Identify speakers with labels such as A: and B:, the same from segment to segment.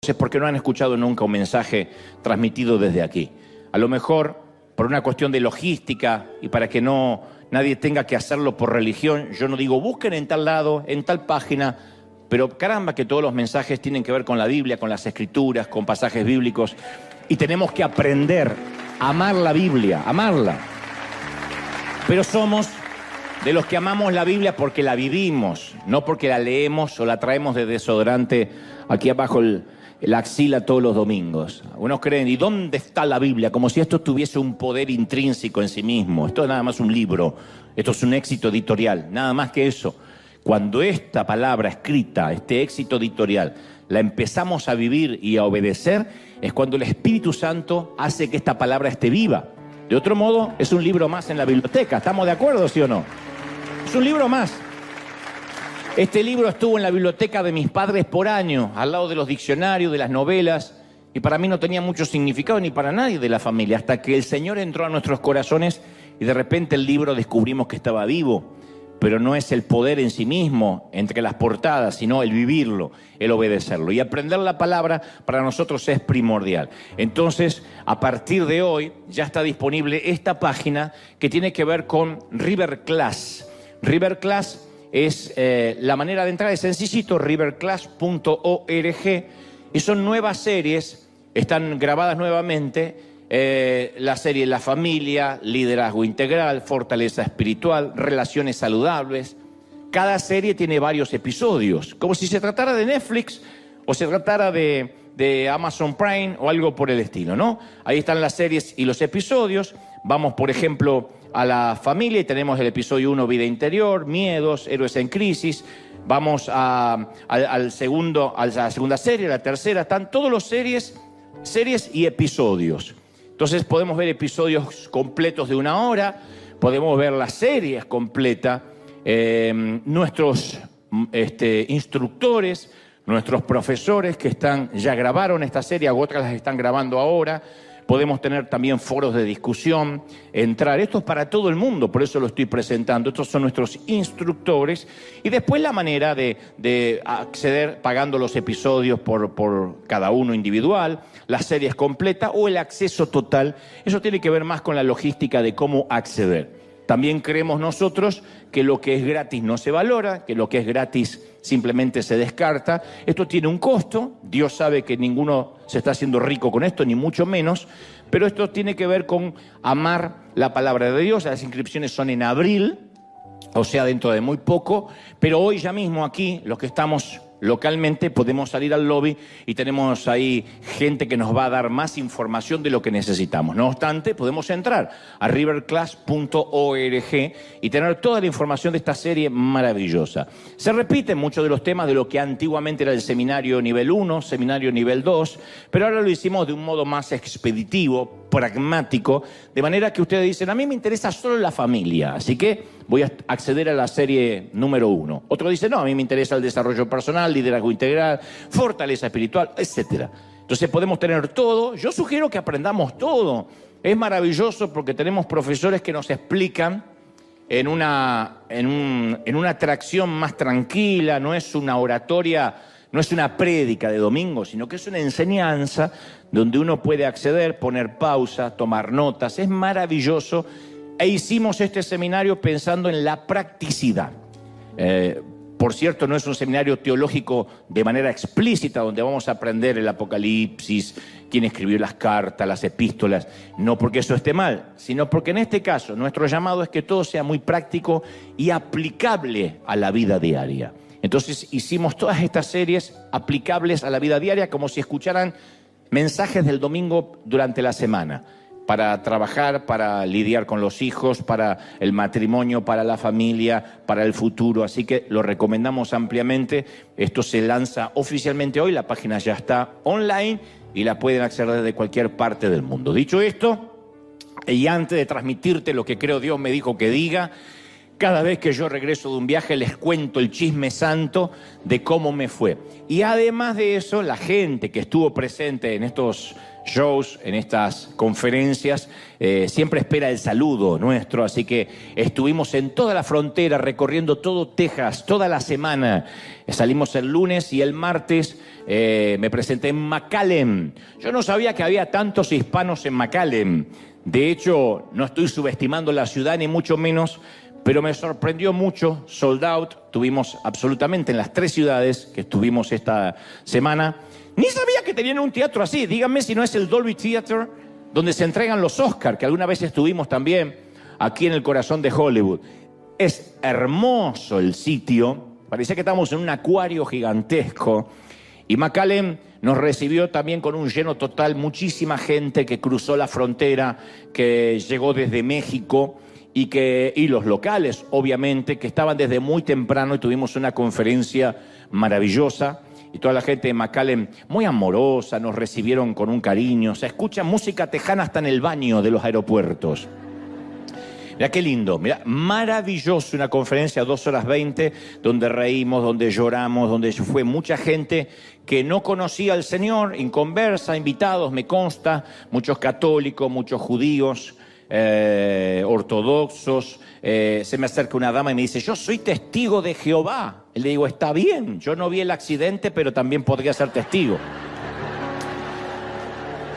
A: Es porque no han escuchado nunca un mensaje transmitido desde aquí. A lo mejor por una cuestión de logística y para que nadie tenga que hacerlo por religión, yo no digo busquen en tal lado, en tal página, pero caramba que todos los mensajes tienen que ver con la Biblia, con las Escrituras, con pasajes bíblicos, y tenemos que aprender a amar la Biblia, amarla. Pero somos de los que amamos la Biblia porque la vivimos, no porque la leemos o la traemos de desodorante aquí abajo la axila todos los domingos. Algunos creen, ¿y dónde está la Biblia? Como si esto tuviese un poder intrínseco en sí mismo. Esto es nada más un libro, esto es un éxito editorial, nada más que eso. Cuando esta palabra escrita, este éxito editorial, la empezamos a vivir y a obedecer, es cuando el Espíritu Santo hace que esta palabra esté viva. De otro modo, es un libro más en la biblioteca. ¿Estamos de acuerdo, sí o no? Es un libro más. Este libro estuvo en la biblioteca de mis padres por años, al lado de los diccionarios, de las novelas, y para mí no tenía mucho significado ni para nadie de la familia, hasta que el Señor entró a nuestros corazones y de repente el libro descubrimos que estaba vivo. Pero no es el poder en sí mismo, entre las portadas, sino el vivirlo, el obedecerlo. Y aprender la palabra para nosotros es primordial. Entonces, a partir de hoy, ya está disponible esta página que tiene que ver con River Class. River Class es la manera de entrar, es sencillito, riverclass.org, y son nuevas series, están grabadas nuevamente. La serie La Familia, Liderazgo Integral, Fortaleza Espiritual, Relaciones Saludables. Cada serie tiene varios episodios, como si se tratara de Netflix o se tratara de Amazon Prime o algo por el estilo, ¿no? Ahí están las series y los episodios. Vamos, por ejemplo, a La Familia y tenemos el episodio 1, Vida Interior, Miedos, Héroes en Crisis. Vamos a la segunda serie, la tercera. Están todos los series y episodios. Entonces podemos ver episodios completos de 1 hora, podemos ver las series completas, nuestros instructores, nuestros profesores que ya grabaron esta serie, otras las están grabando ahora. Podemos tener también foros de discusión, entrar. Esto es para todo el mundo, por eso lo estoy presentando. Estos son nuestros instructores. Y después la manera de acceder pagando los episodios por cada uno individual, las series completas o el acceso total. Eso tiene que ver más con la logística de cómo acceder. También creemos nosotros que lo que es gratis no se valora, que lo que es gratis simplemente se descarta. Esto tiene un costo, Dios sabe que ninguno se está haciendo rico con esto, ni mucho menos, pero esto tiene que ver con amar la palabra de Dios. Las inscripciones son en abril, o sea, dentro de muy poco, pero hoy ya mismo aquí, los que estamos localmente, podemos salir al lobby y tenemos ahí gente que nos va a dar más información de lo que necesitamos. No obstante, podemos entrar a riverclass.org y tener toda la información de esta serie maravillosa. Se repiten muchos de los temas de lo que antiguamente era el seminario nivel 1, seminario nivel 2, pero ahora lo hicimos de un modo más expeditivo, pragmático, de manera que ustedes dicen, a mí me interesa solo la familia, así que voy a acceder a la serie número 1. Otro dice, no, a mí me interesa el desarrollo personal, liderazgo integral, fortaleza espiritual, etc. Entonces podemos tener todo. Yo sugiero que aprendamos todo. Es maravilloso porque tenemos profesores que nos explican en una atracción más tranquila, no es una oratoria, no es una prédica de domingo, sino que es una enseñanza donde uno puede acceder, poner pausa, tomar notas. Es maravilloso. E hicimos este seminario pensando en la practicidad. Por cierto, no es un seminario teológico de manera explícita, donde vamos a aprender el Apocalipsis, quién escribió las cartas, las epístolas. No porque eso esté mal, sino porque en este caso nuestro llamado es que todo sea muy práctico y aplicable a la vida diaria. Entonces hicimos todas estas series aplicables a la vida diaria, como si escucharan mensajes del domingo durante la semana, para trabajar, para lidiar con los hijos, para el matrimonio, para la familia, para el futuro. Así que lo recomendamos ampliamente. Esto se lanza oficialmente hoy, la página ya está online y la pueden acceder desde cualquier parte del mundo. Dicho esto, y antes de transmitirte lo que creo Dios me dijo que diga, Cada vez que yo regreso de un viaje les cuento el chisme santo de cómo me fue. Y además de eso, la gente que estuvo presente en estos shows, en estas conferencias, siempre espera el saludo nuestro. Así que estuvimos en toda la frontera, recorriendo todo Texas, toda la semana. Salimos el lunes y el martes me presenté en McAllen. Yo no sabía que había tantos hispanos en McAllen. De hecho, no estoy subestimando la ciudad, ni mucho menos, pero me sorprendió mucho, sold out, tuvimos absolutamente en las 3 ciudades que estuvimos esta semana. Ni sabía que tenían un teatro así, díganme si no es el Dolby Theater, donde se entregan los Oscars, que alguna vez estuvimos también aquí en el corazón de Hollywood. Es hermoso el sitio, parecía que estábamos en un acuario gigantesco, y McAllen nos recibió también con un lleno total, muchísima gente que cruzó la frontera, que llegó desde México, y los locales, obviamente, que estaban desde muy temprano y tuvimos una conferencia maravillosa. Y toda la gente de McAllen, muy amorosa, nos recibieron con un cariño. Se escucha música tejana hasta en el baño de los aeropuertos. Mirá qué lindo, mirá, maravilloso, una conferencia 2 horas 20, donde reímos, donde lloramos, donde fue mucha gente que no conocía al Señor, inconversa, invitados, me consta, muchos católicos, muchos judíos, ortodoxos. Se me acerca una dama y me dice, yo soy testigo de Jehová. Y le digo, está bien, yo no vi el accidente, pero también podría ser testigo.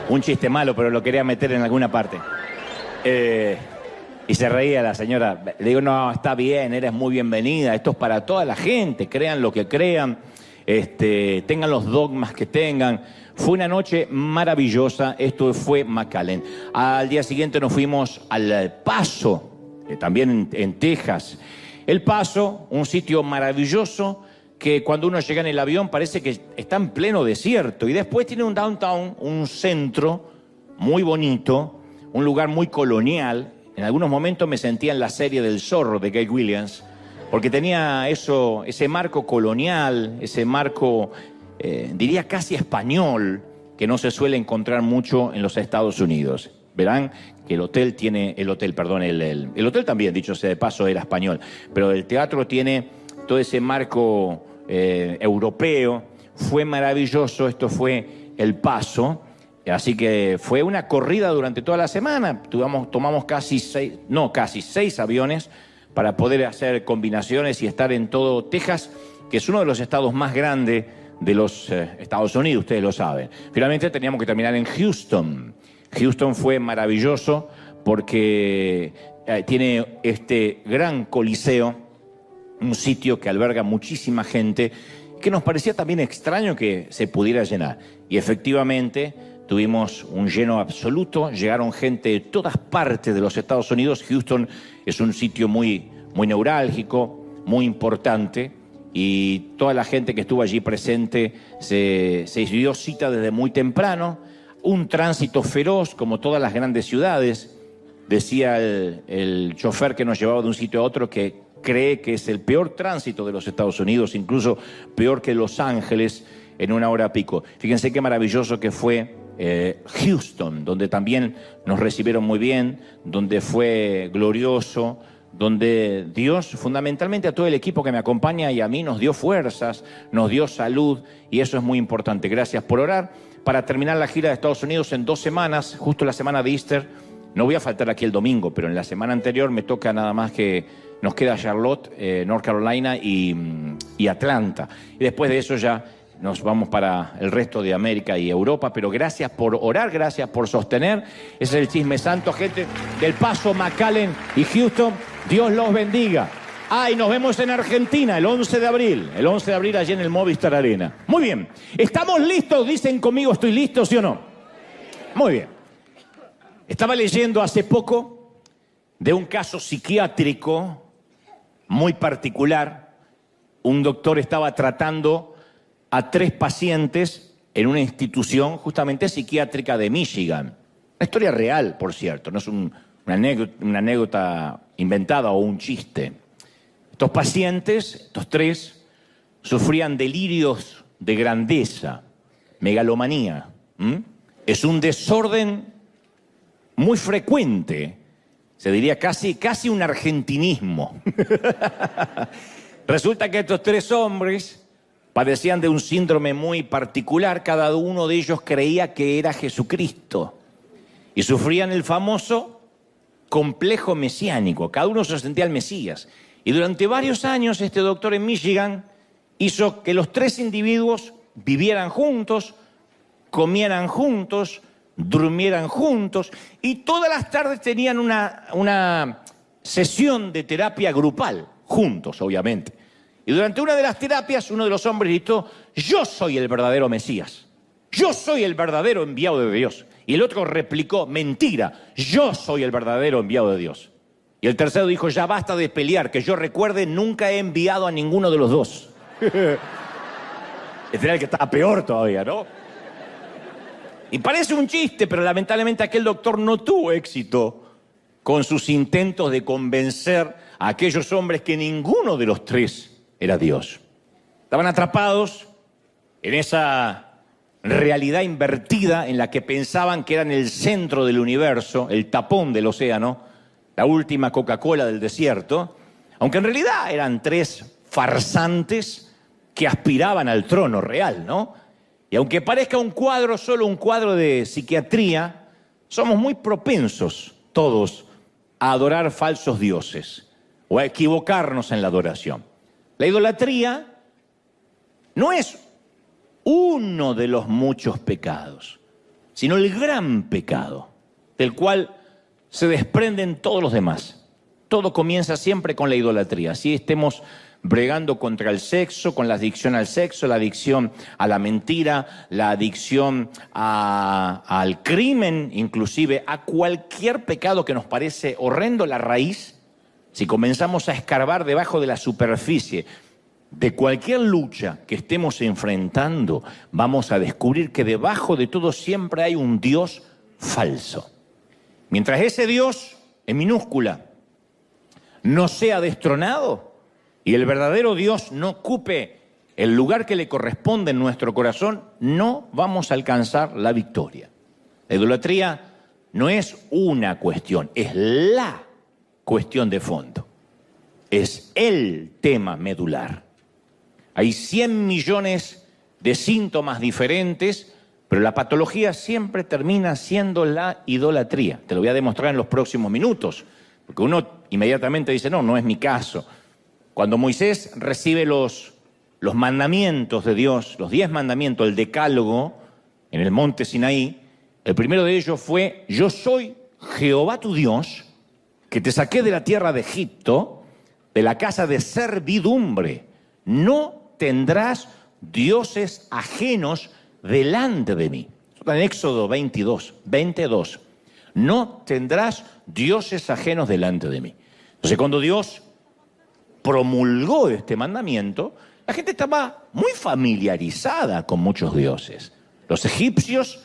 A: Un chiste malo, pero lo quería meter en alguna parte. Y se reía la señora. Le digo, no, está bien, eres muy bienvenida, esto es para toda la gente, crean lo que crean, tengan los dogmas que tengan. Fue una noche maravillosa, esto fue McAllen. Al día siguiente nos fuimos al Paso, también en Texas. El Paso, un sitio maravilloso que cuando uno llega en el avión parece que está en pleno desierto. Y después tiene un downtown, un centro muy bonito, un lugar muy colonial. En algunos momentos me sentía en la serie del Zorro de Gay Williams, porque tenía eso, ese marco colonial, ese marco, diría casi español, que no se suele encontrar mucho en los Estados Unidos. Verán que el hotel también, dicho sea de paso, era español, pero el teatro tiene todo ese marco europeo. Fue maravilloso, esto fue El Paso. Así que fue una corrida durante toda la semana. Tomamos casi 6 aviones para poder hacer combinaciones y estar en todo Texas, que es uno de los estados más grandes de los Estados Unidos, ustedes lo saben. Finalmente teníamos que terminar en Houston. Houston fue maravilloso porque tiene este gran coliseo, un sitio que alberga muchísima gente, que nos parecía también extraño que se pudiera llenar. Y efectivamente tuvimos un lleno absoluto, llegaron gente de todas partes de los Estados Unidos. Houston es un sitio muy, muy neurálgico, muy importante, y toda la gente que estuvo allí presente se dio cita desde muy temprano. Un tránsito feroz, como todas las grandes ciudades. Decía el chofer que nos llevaba de un sitio a otro que cree que es el peor tránsito de los Estados Unidos, incluso peor que Los Ángeles en una hora pico. Fíjense qué maravilloso que fue Houston, donde también nos recibieron muy bien, donde fue glorioso, donde Dios, fundamentalmente a todo el equipo que me acompaña y a mí, nos dio fuerzas, nos dio salud, y eso es muy importante. Gracias por orar. Para terminar la gira de Estados Unidos en 2 semanas, justo la semana de Easter, no voy a faltar aquí el domingo, pero en la semana anterior me toca nada más que nos queda Charlotte, North Carolina y Atlanta. Y después de eso ya nos vamos para el resto de América y Europa, pero gracias por orar, gracias por sostener. Ese es el chisme santo, gente del Paso, McAllen y Houston. Dios los bendiga. Y nos vemos en Argentina el 11 de abril. El 11 de abril allí en el Movistar Arena. Muy bien. ¿Estamos listos? Dicen conmigo, ¿estoy listo, sí o no? Muy bien. Estaba leyendo hace poco de un caso psiquiátrico muy particular. Un doctor estaba tratando a 3 pacientes en una institución justamente psiquiátrica de Michigan. Una historia real, por cierto, no es una anécdota inventada o un chiste. Estos pacientes, estos 3, sufrían delirios de grandeza, megalomanía. Es un desorden muy frecuente Se diría casi un argentinismo. Resulta que estos tres hombres padecían de un síndrome muy particular. Cada uno de ellos creía que era Jesucristo y sufrían el famoso complejo mesiánico. Cada uno se sentía el Mesías. Y durante varios años este doctor en Michigan hizo que los tres individuos vivieran juntos, comieran juntos, durmieran juntos y todas las tardes tenían una sesión de terapia grupal, juntos obviamente. Y durante una de las terapias uno de los hombres gritó: yo soy el verdadero Mesías, yo soy el verdadero enviado de Dios. Y el otro replicó: mentira, yo soy el verdadero enviado de Dios. Y el tercero dijo: ya basta de pelear, que yo recuerde nunca he enviado a ninguno de los dos. Este era el que estaba peor todavía, ¿no? Y parece un chiste, pero lamentablemente aquel doctor no tuvo éxito con sus intentos de convencer a aquellos hombres que ninguno de los tres era Dios. Estaban atrapados en esa realidad invertida en la que pensaban que eran el centro del universo, el tapón del océano, la última Coca-Cola del desierto, aunque en realidad eran tres farsantes que aspiraban al trono real, ¿no? Y aunque parezca un cuadro, solo un cuadro de psiquiatría, somos muy propensos todos a adorar falsos dioses o a equivocarnos en la adoración. La idolatría no es uno de los muchos pecados, sino el gran pecado, del cual se desprenden todos los demás. Todo comienza siempre con la idolatría. Así estemos bregando contra el sexo, con la adicción al sexo, la adicción a la mentira, la adicción al crimen, inclusive a cualquier pecado que nos parece horrendo, la raíz, si comenzamos a escarbar debajo de la superficie de cualquier lucha que estemos enfrentando, vamos a descubrir que debajo de todo siempre hay un Dios falso. Mientras ese Dios, en minúscula, no sea destronado y el verdadero Dios no ocupe el lugar que le corresponde en nuestro corazón, no vamos a alcanzar la victoria. La idolatría no es una cuestión, es la cuestión de fondo. Es el tema medular. Hay 100 millones de síntomas diferentes, pero la patología siempre termina siendo la idolatría. Te lo voy a demostrar en los próximos minutos, porque uno inmediatamente dice: no es mi caso. Cuando Moisés recibe los mandamientos de Dios, los 10 mandamientos, el decálogo, en el monte Sinaí, el primero de ellos fue: yo soy Jehová tu Dios, que te saqué de la tierra de Egipto, de la casa de servidumbre. No tendrás dioses ajenos delante de mí. Esto está en Éxodo 22. No tendrás dioses ajenos delante de mí. Entonces, cuando Dios promulgó este mandamiento, la gente estaba muy familiarizada con muchos dioses. Los egipcios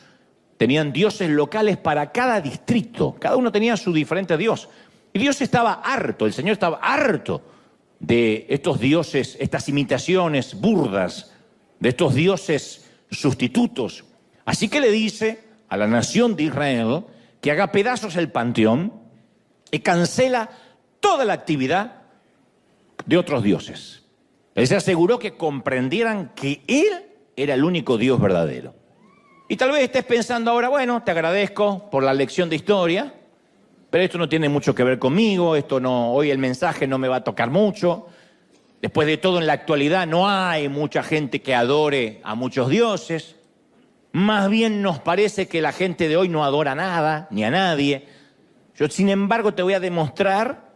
A: tenían dioses locales para cada distrito. Cada uno tenía su diferente dios. Y Dios estaba harto, el Señor estaba harto de estos dioses, estas imitaciones burdas, de estos dioses sustitutos. Así que le dice a la nación de Israel que haga pedazos el panteón y cancela toda la actividad de otros dioses. Él se aseguró que comprendieran que Él era el único Dios verdadero. Y tal vez estés pensando ahora: bueno, te agradezco por la lección de historia, pero esto no tiene mucho que ver conmigo, hoy el mensaje no me va a tocar mucho. Después de todo, en la actualidad no hay mucha gente que adore a muchos dioses. Más bien nos parece que la gente de hoy no adora nada, ni a nadie. Yo, sin embargo, te voy a demostrar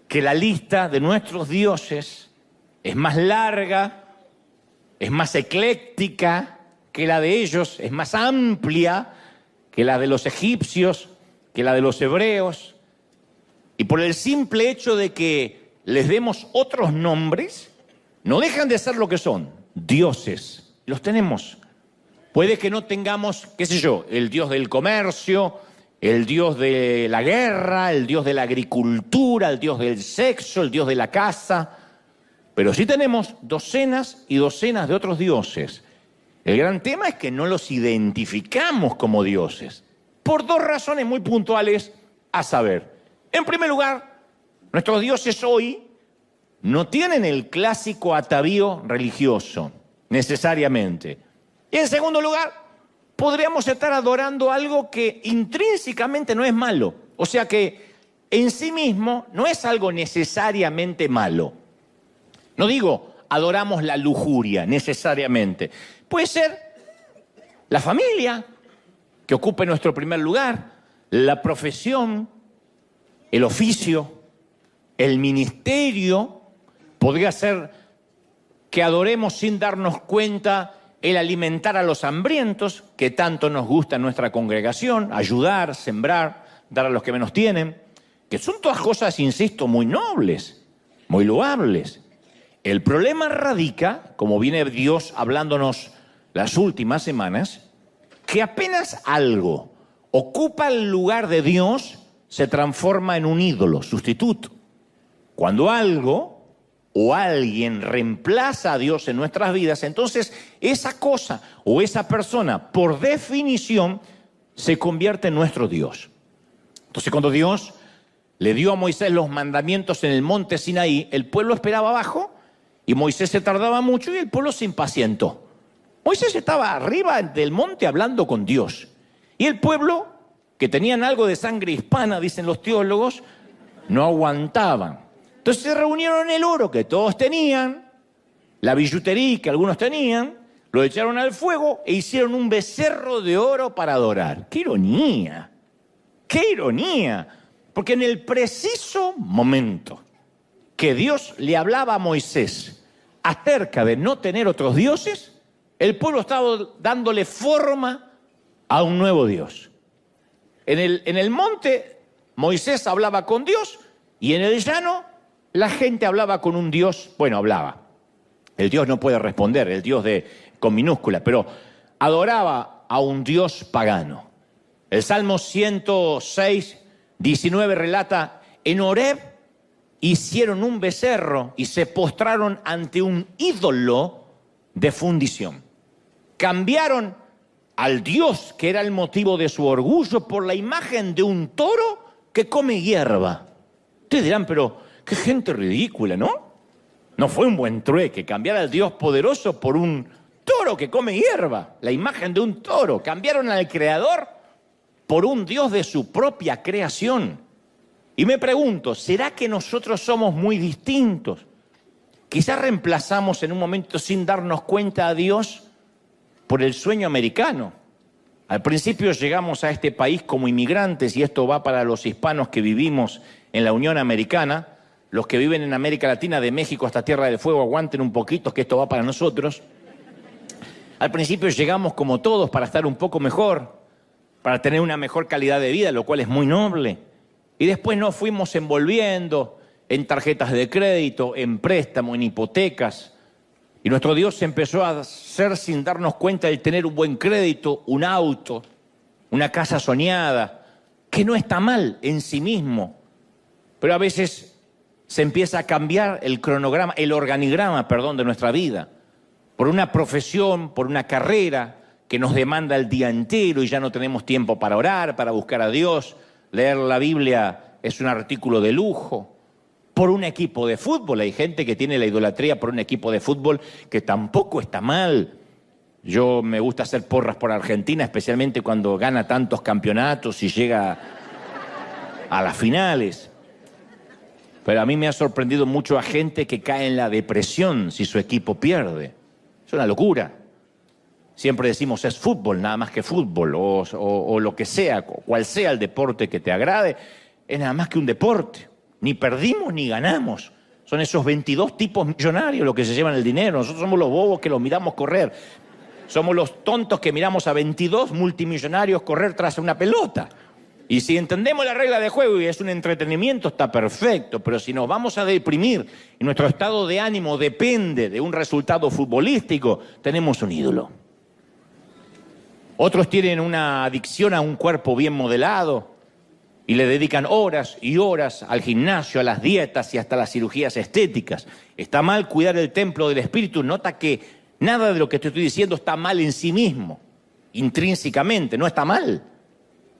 A: que la lista de nuestros dioses es más larga, es más ecléctica que la de ellos, es más amplia que la de los egipcios, que la de los hebreos. Y por el simple hecho de que les demos otros nombres, no dejan de ser lo que son, dioses. Los tenemos. Puede que no tengamos, qué sé yo, el dios del comercio, el dios de la guerra, el dios de la agricultura, el dios del sexo, el dios de la casa, pero sí tenemos docenas y docenas de otros dioses. El gran tema es que no los identificamos como dioses, por dos razones muy puntuales, a saber, En primer lugar, nuestros dioses hoy no tienen el clásico atavío religioso, necesariamente. Y en segundo lugar, podríamos estar adorando algo que intrínsecamente no es malo. O sea que en sí mismo no es algo necesariamente malo. No digo adoramos la lujuria necesariamente. Puede ser la familia, que ocupe nuestro primer lugar, la profesión, el oficio, el ministerio. Podría ser que adoremos sin darnos cuenta el alimentar a los hambrientos, que tanto nos gusta en nuestra congregación, ayudar, sembrar, dar a los que menos tienen, que son todas cosas, insisto, muy nobles, muy loables. El problema radica, como viene Dios hablándonos las últimas semanas, que apenas algo ocupa el lugar de Dios, se transforma en un ídolo, sustituto. Cuando algo o alguien reemplaza a Dios en nuestras vidas, entonces esa cosa o esa persona, por definición, se convierte en nuestro Dios. Entonces, cuando Dios le dio a Moisés los mandamientos en el monte Sinaí, el pueblo esperaba abajo y Moisés se tardaba mucho y el pueblo se impacientó. Moisés estaba arriba del monte hablando con Dios. Y el pueblo, que tenían algo de sangre hispana, dicen los teólogos, no aguantaban. Entonces se reunieron el oro que todos tenían, la billutería que algunos tenían, lo echaron al fuego e hicieron un becerro de oro para adorar. ¡Qué ironía! ¡Qué ironía! Porque en el preciso momento que Dios le hablaba a Moisés acerca de no tener otros dioses, el pueblo estaba dándole forma a un nuevo Dios. En el monte Moisés hablaba con Dios y en el llano la gente hablaba con un Dios, bueno, hablaba. El Dios no puede responder, el Dios con minúscula, pero adoraba a un Dios pagano. El Salmo 106, 19 relata, en Horeb hicieron un becerro y se postraron ante un ídolo de fundición. Cambiaron al Dios que era el motivo de su orgullo por la imagen de un toro que come hierba. Ustedes dirán, pero qué gente ridícula, ¿no? No fue un buen trueque cambiar al Dios poderoso por un toro que come hierba, la imagen de un toro. Cambiaron al Creador por un Dios de su propia creación. Y me pregunto, ¿será que nosotros somos muy distintos? Quizás reemplazamos en un momento sin darnos cuenta a Dios por el sueño americano. Al principio llegamos a este país como inmigrantes, y esto va para los hispanos que vivimos en la Unión Americana. Los que viven en América Latina, de México hasta Tierra del Fuego, aguanten un poquito, que esto va para nosotros. Al principio llegamos como todos para estar un poco mejor, para tener una mejor calidad de vida, lo cual es muy noble. Y después nos fuimos envolviendo en tarjetas de crédito, en préstamo, en hipotecas. Y nuestro Dios se empezó a hacer sin darnos cuenta de tener un buen crédito, un auto, una casa soñada, que no está mal en sí mismo. Pero a veces se empieza a cambiar el organigrama de nuestra vida, por una profesión, por una carrera que nos demanda el día entero y ya no tenemos tiempo para orar, para buscar a Dios. Leer la Biblia es un artículo de lujo. Por un equipo de fútbol, hay gente que tiene la idolatría por un equipo de fútbol que tampoco está mal. Yo me gusta hacer porras por Argentina, especialmente cuando gana tantos campeonatos y llega a las finales. Pero a mí me ha sorprendido mucho a gente que cae en la depresión si su equipo pierde. Es una locura. Siempre decimos es fútbol, nada más que fútbol, o lo que sea, cual sea el deporte que te agrade, es nada más que un deporte. Ni perdimos ni ganamos. Son esos 22 tipos millonarios los que se llevan el dinero. Nosotros somos los bobos que los miramos correr. Somos los tontos que miramos a 22 multimillonarios correr tras una pelota. Y si entendemos la regla de juego y es un entretenimiento, está perfecto. Pero si nos vamos a deprimir y nuestro estado de ánimo depende de un resultado futbolístico, tenemos un ídolo. Otros tienen una adicción a un cuerpo bien modelado y le dedican horas y horas al gimnasio, a las dietas y hasta las cirugías estéticas. Está mal cuidar el templo del espíritu. Nota que nada de lo que te estoy diciendo está mal en sí mismo, intrínsecamente, no está mal.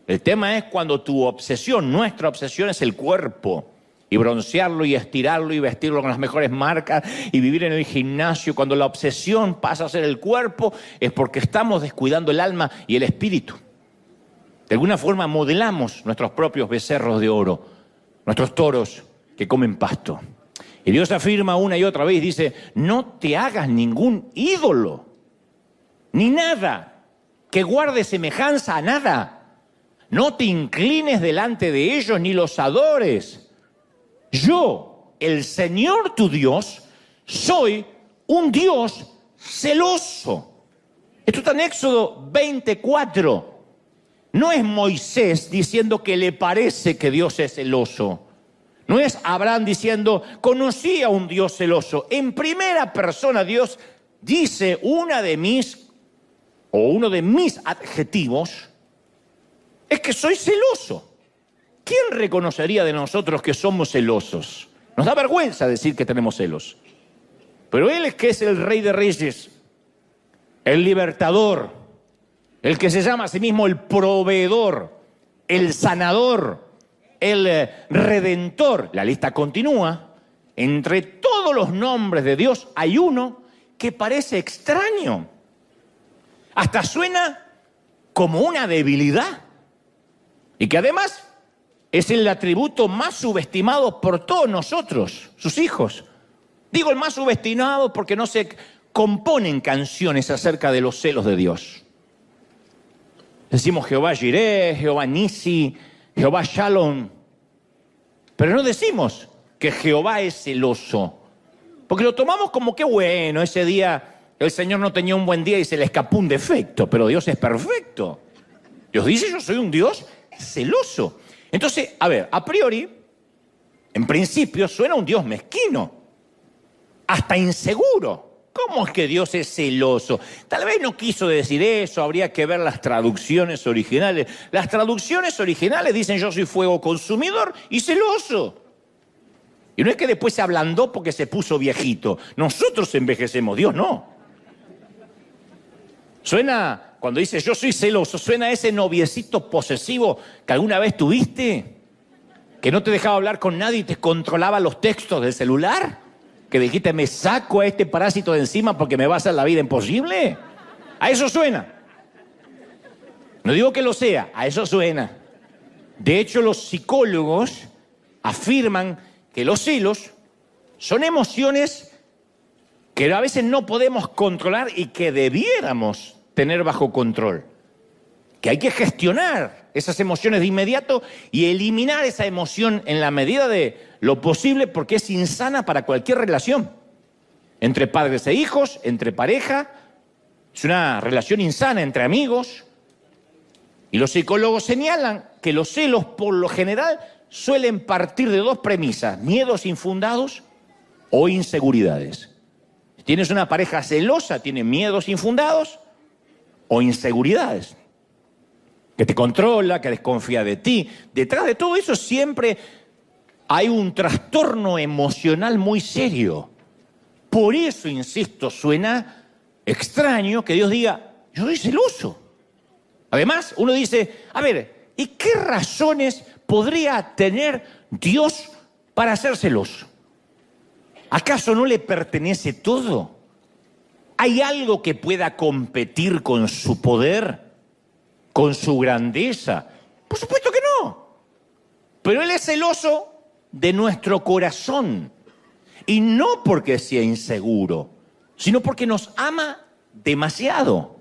A: El tema es cuando tu obsesión, nuestra obsesión es el cuerpo. Y broncearlo y estirarlo y vestirlo con las mejores marcas y vivir en el gimnasio. Cuando la obsesión pasa a ser el cuerpo es porque estamos descuidando el alma y el espíritu. De alguna forma modelamos nuestros propios becerros de oro, nuestros toros que comen pasto. Y Dios afirma una y otra vez, dice, no te hagas ningún ídolo, ni nada que guarde semejanza a nada. No te inclines delante de ellos ni los adores. Yo, el Señor tu Dios, soy un Dios celoso. Esto está en Éxodo 24. No es Moisés diciendo que le parece que Dios es celoso. No es Abraham diciendo, conocí a un Dios celoso. En primera persona Dios dice uno de mis adjetivos es que soy celoso. ¿Quién reconocería de nosotros que somos celosos? Nos da vergüenza decir que tenemos celos. Pero Él es que es el Rey de Reyes, el libertador, el que se llama a sí mismo el proveedor, el sanador, el redentor. La lista continúa. Entre todos los nombres de Dios hay uno que parece extraño. Hasta suena como una debilidad. Y que además es el atributo más subestimado por todos nosotros, sus hijos. Digo el más subestimado porque no se componen canciones acerca de los celos de Dios. Decimos Jehová Jireh, Jehová Nisi, Jehová Shalom. Pero no decimos que Jehová es celoso. Porque lo tomamos como que bueno, ese día el Señor no tenía un buen día y se le escapó un defecto. Pero Dios es perfecto. Dios dice, yo soy un Dios celoso. Entonces, a priori, en principio suena un Dios mezquino, hasta inseguro. ¿Cómo es que Dios es celoso? Tal vez no quiso decir eso, habría que ver las traducciones originales. Las traducciones originales dicen yo soy fuego consumidor y celoso. Y no es que después se ablandó porque se puso viejito. Nosotros envejecemos, Dios no. Suena... Cuando dice yo soy celoso, suena a ese noviecito posesivo que alguna vez tuviste, que no te dejaba hablar con nadie y te controlaba los textos del celular, que dijiste me saco a este parásito de encima porque me va a hacer la vida imposible. A eso suena. No digo que lo sea, a eso suena. De hecho, los psicólogos afirman que los celos son emociones que a veces no podemos controlar y que debiéramos tener bajo control, que hay que gestionar esas emociones de inmediato y eliminar esa emoción en la medida de lo posible porque es insana para cualquier relación, entre padres e hijos, entre pareja, es una relación insana entre amigos. Y los psicólogos señalan que los celos por lo general suelen partir de dos premisas, miedos infundados o inseguridades. Si tienes una pareja celosa, tiene miedos infundados o inseguridades, que te controla, que desconfía de ti. Detrás de todo eso siempre hay un trastorno emocional muy serio. Por eso, insisto, suena extraño que Dios diga, yo soy celoso. Además, uno dice, ¿y qué razones podría tener Dios para ser celoso? ¿Acaso no le pertenece todo? ¿Hay algo que pueda competir con su poder, con su grandeza? Por supuesto que no. Pero Él es celoso de nuestro corazón. Y no porque sea inseguro, sino porque nos ama demasiado.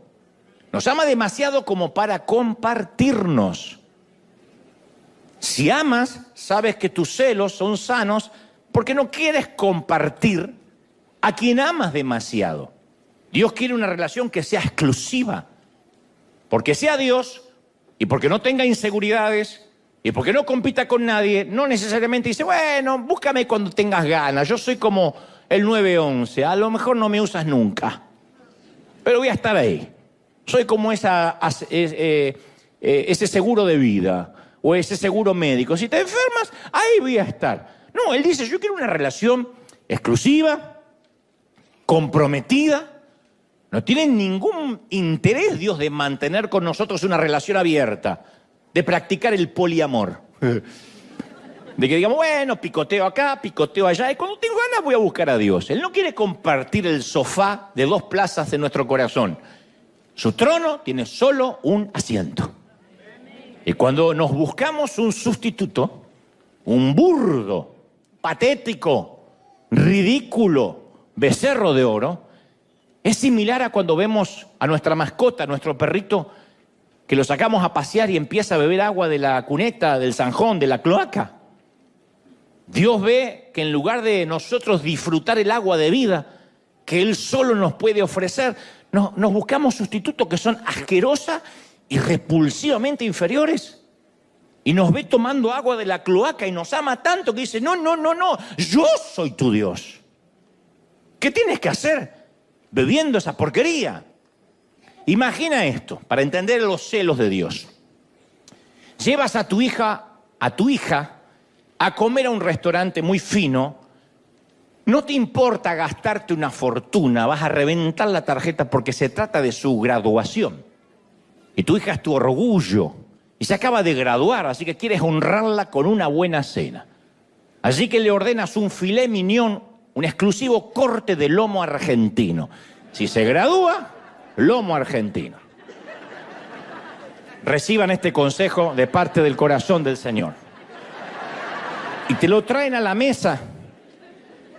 A: Nos ama demasiado como para compartirnos. Si amas, sabes que tus celos son sanos porque no quieres compartir a quien amas demasiado. Dios quiere una relación que sea exclusiva, porque sea Dios y porque no tenga inseguridades y porque no compita con nadie. No necesariamente dice, bueno, búscame cuando tengas ganas, yo soy como el 911, a lo mejor no me usas nunca, pero voy a estar ahí. Soy como ese seguro de vida o ese seguro médico. Si te enfermas, ahí voy a estar. No, Él dice, yo quiero una relación exclusiva, comprometida. No tiene ningún interés Dios de mantener con nosotros una relación abierta. de practicar el poliamor. De que digamos, bueno, picoteo acá, picoteo allá, y cuando tengo ganas voy a buscar a Dios. Él no quiere compartir el sofá de 2 plazas de nuestro corazón. Su trono tiene solo un asiento. Y cuando nos buscamos un sustituto, un burdo, patético, ridículo, becerro de oro, es similar a cuando vemos a nuestra mascota, a nuestro perrito, que lo sacamos a pasear y empieza a beber agua de la cuneta, del zanjón, de la cloaca. Dios ve que en lugar de nosotros disfrutar el agua de vida que Él solo nos puede ofrecer, nos buscamos sustitutos que son asquerosa y repulsivamente inferiores. Y nos ve tomando agua de la cloaca y nos ama tanto que dice, no, yo soy tu Dios. ¿Qué tienes que hacer bebiendo esa porquería? Imagina esto, para entender los celos de Dios. Llevas a tu hija a comer a un restaurante muy fino, no te importa gastarte una fortuna, vas a reventar la tarjeta porque se trata de su graduación. Y tu hija es tu orgullo y se acaba de graduar, así que quieres honrarla con una buena cena. Así que le ordenas un filet mignon, un exclusivo corte de lomo argentino. Si se gradúa, lomo argentino. Reciban este consejo de parte del corazón del Señor. Y te lo traen a la mesa,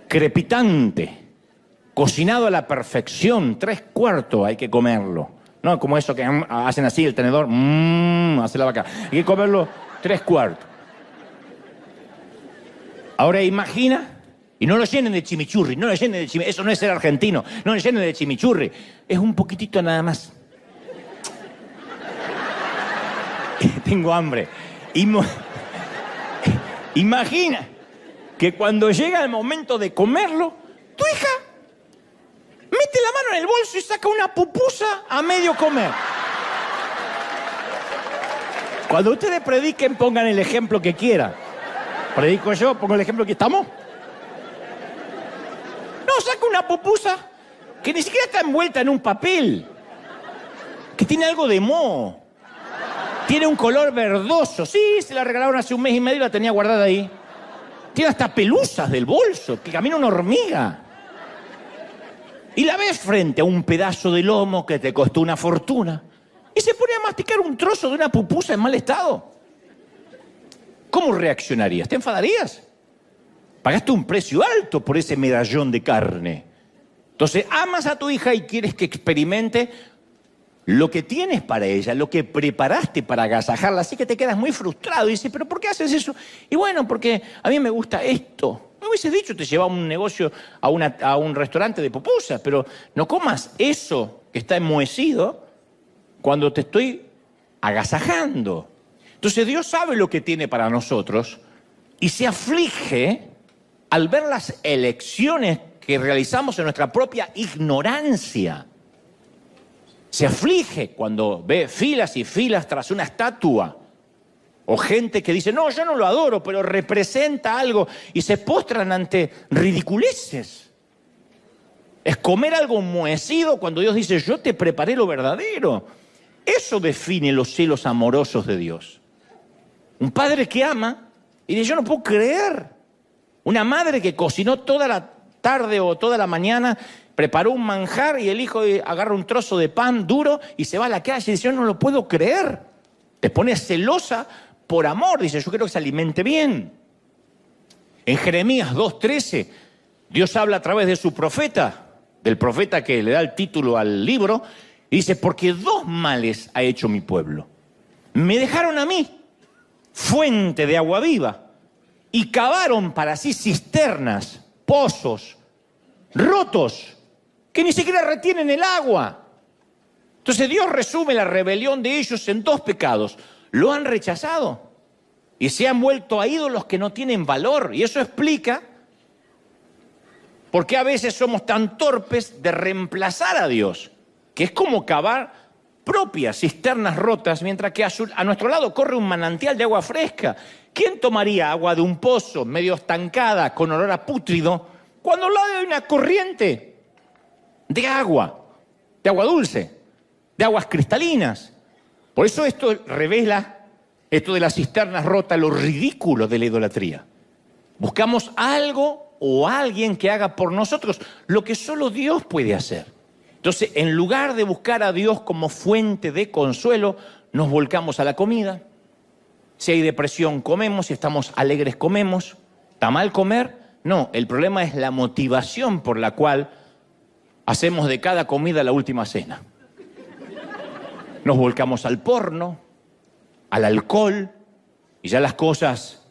A: crepitante, cocinado a la perfección, 3/4 hay que comerlo. No como eso que hacen así el tenedor, hace la vaca. Hay que comerlo 3/4. Ahora imagina, y no lo llenen de chimichurri, eso no es ser argentino, no lo llenen de chimichurri, es un poquitito nada más. Tengo hambre. Imagina que cuando llega el momento de comerlo, tu hija mete la mano en el bolso y saca una pupusa a medio comer. Cuando ustedes prediquen, pongan el ejemplo que quieran. Predico yo, pongo el ejemplo que estamos. No, saca una pupusa que ni siquiera está envuelta en un papel, que tiene algo de moho. Tiene un color verdoso. Sí, se la regalaron hace 1 mes y medio y la tenía guardada ahí. Tiene hasta pelusas del bolso, que camina una hormiga. Y la ves frente a un pedazo de lomo que te costó una fortuna. Y se pone a masticar un trozo de una pupusa en mal estado. ¿Cómo reaccionarías? ¿Te enfadarías? Pagaste un precio alto por ese medallón de carne. Entonces, amas a tu hija y quieres que experimente lo que tienes para ella, lo que preparaste para agasajarla, así que te quedas muy frustrado y dices, ¿pero por qué haces eso? Y bueno, porque a mí me gusta esto. Me hubieses dicho, te llevaba a un negocio, a un restaurante de pupusas, pero no comas eso que está enmohecido cuando te estoy agasajando. Entonces Dios sabe lo que tiene para nosotros y se aflige al ver las elecciones que realizamos en nuestra propia ignorancia. Se aflige cuando ve filas y filas tras una estatua. O gente que dice, no, yo no lo adoro, pero representa algo. Y se postran ante ridiculeces. Es comer algo enmohecido cuando Dios dice, yo te preparé lo verdadero. Eso define los celos amorosos de Dios. Un padre que ama y dice, yo no puedo creer. Una madre que cocinó toda la tarde o toda la mañana, preparó un manjar y el hijo agarra un trozo de pan duro y se va a la calle y dice, yo no lo puedo creer. Te pone celosa por amor, dice, yo quiero que se alimente bien. En Jeremías 2:13, Dios habla a través de su profeta, del profeta que le da el título al libro, y dice, porque 2 males ha hecho mi pueblo. Me dejaron a mí, fuente de agua viva, y cavaron para sí cisternas, pozos, rotos, que ni siquiera retienen el agua. Entonces Dios resume la rebelión de ellos en 2 pecados. Lo han rechazado y se han vuelto a ídolos que no tienen valor. Y eso explica por qué a veces somos tan torpes de reemplazar a Dios, que es como cavar propias cisternas rotas, mientras que a nuestro lado corre un manantial de agua fresca. ¿Quién tomaría agua de un pozo medio estancada con olor a pútrido cuando al lado hay una corriente de agua dulce, de aguas cristalinas? Por eso esto revela esto de las cisternas rotas, lo ridículo de la idolatría. Buscamos algo o alguien que haga por nosotros lo que solo Dios puede hacer. Entonces, en lugar de buscar a Dios como fuente de consuelo, nos volcamos a la comida. Si hay depresión, comemos. Si estamos alegres, comemos. ¿Está mal comer? No, el problema es la motivación por la cual hacemos de cada comida la última cena. Nos volcamos al porno, al alcohol, y ya las cosas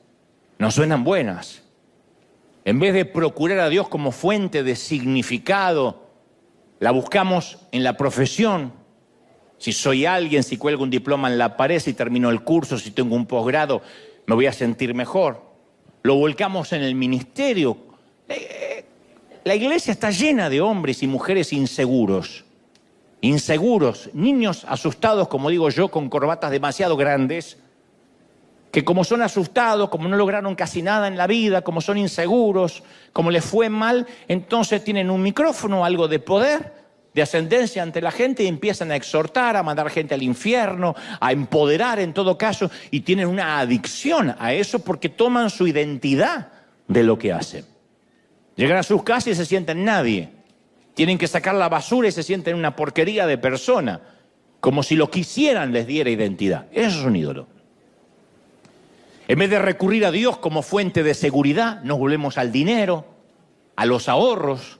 A: nos suenan buenas. En vez de procurar a Dios como fuente de significado, la buscamos en la profesión. Si soy alguien, si cuelgo un diploma en la pared, si termino el curso, si tengo un posgrado, me voy a sentir mejor. Lo volcamos en el ministerio. La iglesia está llena de hombres y mujeres inseguros. Inseguros, niños asustados, como digo yo, con corbatas demasiado grandes, que como son asustados, como no lograron casi nada en la vida, como son inseguros, como les fue mal, entonces tienen un micrófono, algo de poder, de ascendencia ante la gente y empiezan a exhortar, a mandar gente al infierno, a empoderar en todo caso, y tienen una adicción a eso porque toman su identidad de lo que hacen. Llegan a sus casas y se sienten nadie. Tienen que sacar la basura y se sienten una porquería de persona, como si lo quisieran les diera identidad. Eso es un ídolo. En vez de recurrir a Dios como fuente de seguridad, nos volvemos al dinero, a los ahorros,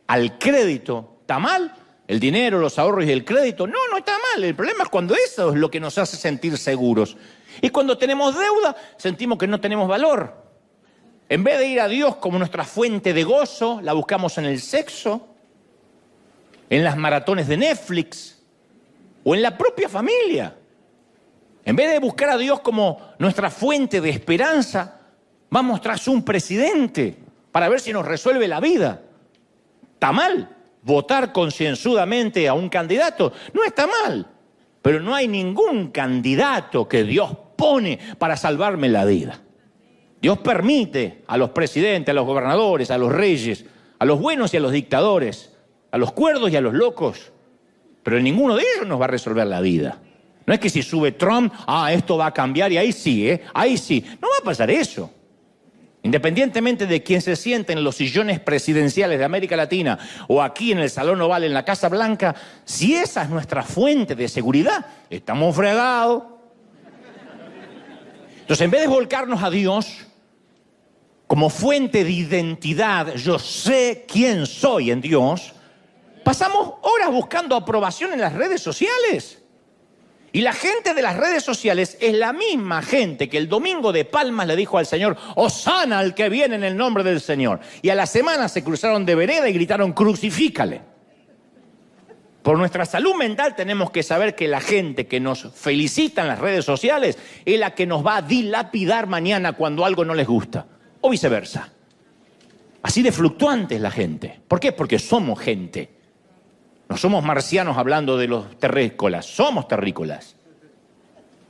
A: al crédito. ¿Está mal? El dinero, los ahorros y el crédito. No, no está mal. El problema es cuando eso es lo que nos hace sentir seguros. Y cuando tenemos deuda, sentimos que no tenemos valor. En vez de ir a Dios como nuestra fuente de gozo, la buscamos en el sexo, en las maratones de Netflix o en la propia familia. En vez de buscar a Dios como nuestra fuente de esperanza, vamos tras un presidente para ver si nos resuelve la vida. ¿Está mal votar concienzudamente a un candidato? No está mal, pero no hay ningún candidato que Dios pone para salvarme la vida. Dios permite a los presidentes, a los gobernadores, a los reyes, a los buenos y a los dictadores, a los cuerdos y a los locos, pero ninguno de ellos nos va a resolver la vida. No es que si sube Trump, esto va a cambiar y ahí sí, ahí sí. No va a pasar eso. Independientemente de quién se siente en los sillones presidenciales de América Latina o aquí en el Salón Oval en la Casa Blanca, si esa es nuestra fuente de seguridad, estamos fregados. Entonces, en vez de volcarnos a Dios como fuente de identidad, yo sé quién soy en Dios, pasamos horas buscando aprobación en las redes sociales. Y la gente de las redes sociales es la misma gente que el domingo de Palmas le dijo al Señor, Hosana al que viene en el nombre del Señor. Y a la semana se cruzaron de vereda y gritaron, crucifícale. Por nuestra salud mental tenemos que saber que la gente que nos felicita en las redes sociales es la que nos va a dilapidar mañana cuando algo no les gusta. O viceversa. Así de fluctuante es la gente. ¿Por qué? Porque somos gente. No somos marcianos hablando de los terrícolas, somos terrícolas.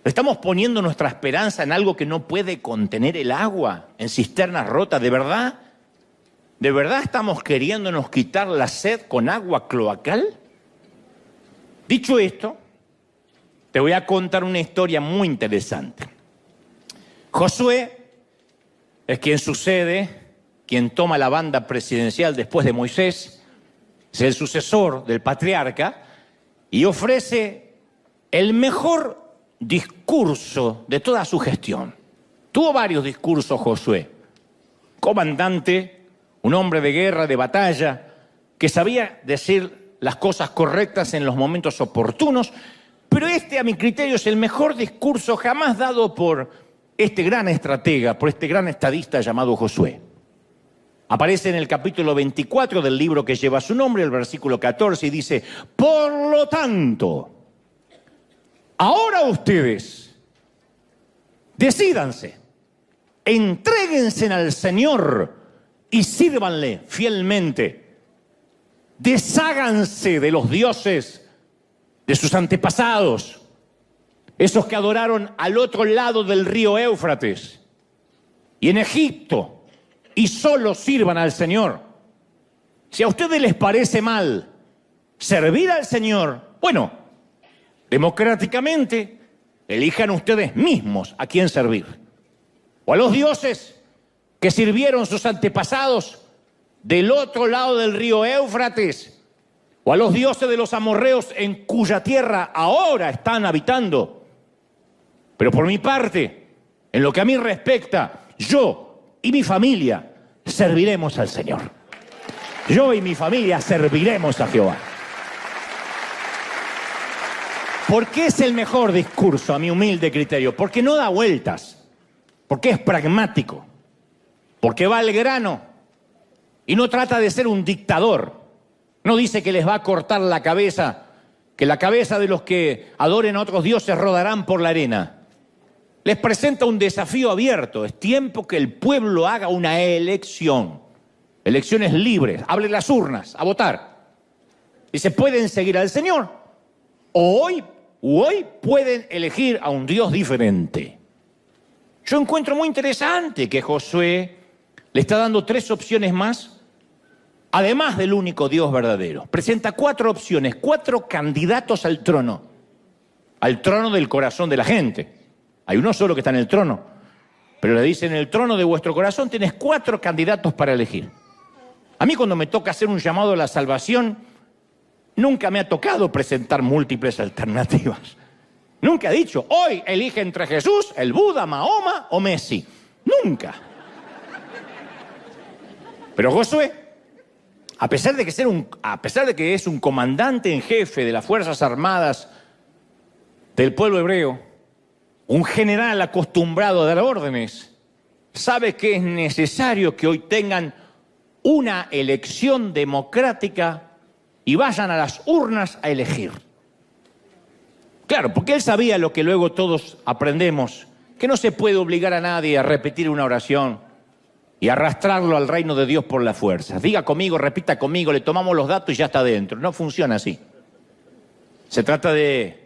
A: Estamos poniendo nuestra esperanza en algo que no puede contener el agua, en cisternas rotas. ¿De verdad? ¿De verdad estamos queriéndonos quitar la sed con agua cloacal? Dicho esto, te voy a contar una historia muy interesante. Josué es quien sucede, quien toma la banda presidencial después de Moisés. Es el sucesor del patriarca y ofrece el mejor discurso de toda su gestión. Tuvo varios discursos Josué. Comandante, un hombre de guerra, de batalla, que sabía decir las cosas correctas en los momentos oportunos, pero a mi criterio, es el mejor discurso jamás dado por este gran estratega, por este gran estadista llamado Josué. Aparece en el capítulo 24 del libro que lleva su nombre, el versículo 14, y dice, por lo tanto, ahora ustedes, decídanse, entréguense al Señor y sírvanle fielmente. Desháganse de los dioses de sus antepasados, esos que adoraron al otro lado del río Éufrates y en Egipto, y solo sirvan al Señor. Si a ustedes les parece mal servir al Señor, bueno, democráticamente elijan ustedes mismos a quién servir. O a los dioses que sirvieron sus antepasados del otro lado del río Éufrates, o a los dioses de los amorreos en cuya tierra ahora están habitando. Pero por mi parte, en lo que a mí respecta, yo y mi familia serviremos al Señor. Yo y mi familia serviremos a Jehová. ¿Por qué es el mejor discurso, a mi humilde criterio? Porque no da vueltas, porque es pragmático, porque va al grano y no trata de ser un dictador. No dice que les va a cortar la cabeza, que la cabeza de los que adoren a otros dioses rodarán por la arena. Les presenta un desafío abierto. Es tiempo que el pueblo haga una elección. Elecciones libres. Abren las urnas a votar. Y se pueden seguir al Señor. O hoy pueden elegir a un Dios diferente. Yo encuentro muy interesante que Josué le está dando 3 opciones más, además del único Dios verdadero. Presenta 4 opciones, 4 candidatos al trono del corazón de la gente. Hay uno solo que está en el trono, pero le dice: en el trono de vuestro corazón tienes 4 candidatos para elegir. A mí, cuando me toca hacer un llamado a la salvación, nunca me ha tocado presentar múltiples alternativas. Nunca he dicho: hoy elige entre Jesús, el Buda, Mahoma o Messi. Nunca. Pero Josué, a pesar de que es un comandante en jefe de las Fuerzas Armadas del pueblo hebreo, un general acostumbrado a dar órdenes, sabe que es necesario que hoy tengan una elección democrática y vayan a las urnas a elegir. Claro, porque él sabía lo que luego todos aprendemos, que no se puede obligar a nadie a repetir una oración y arrastrarlo al reino de Dios por la fuerza. Diga conmigo, repita conmigo, le tomamos los datos y ya está dentro. No funciona así. Se trata de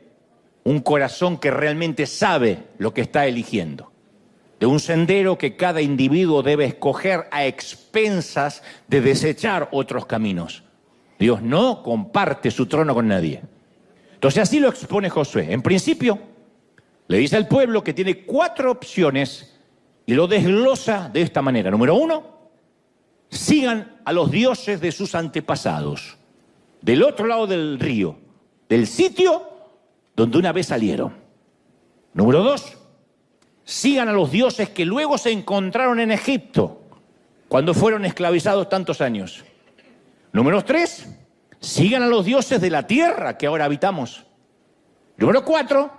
A: un corazón que realmente sabe lo que está eligiendo, de un sendero que cada individuo debe escoger a expensas de desechar otros caminos. Dios no comparte su trono con nadie. Entonces así lo expone Josué. En principio, le dice al pueblo que tiene 4 opciones y lo desglosa de esta manera. Número 1, sigan a los dioses de sus antepasados, del otro lado del río, del sitio donde una vez salieron. Número 2, sigan a los dioses que luego se encontraron en Egipto, cuando fueron esclavizados tantos años. Número 3, sigan a los dioses de la tierra que ahora habitamos. Número 4,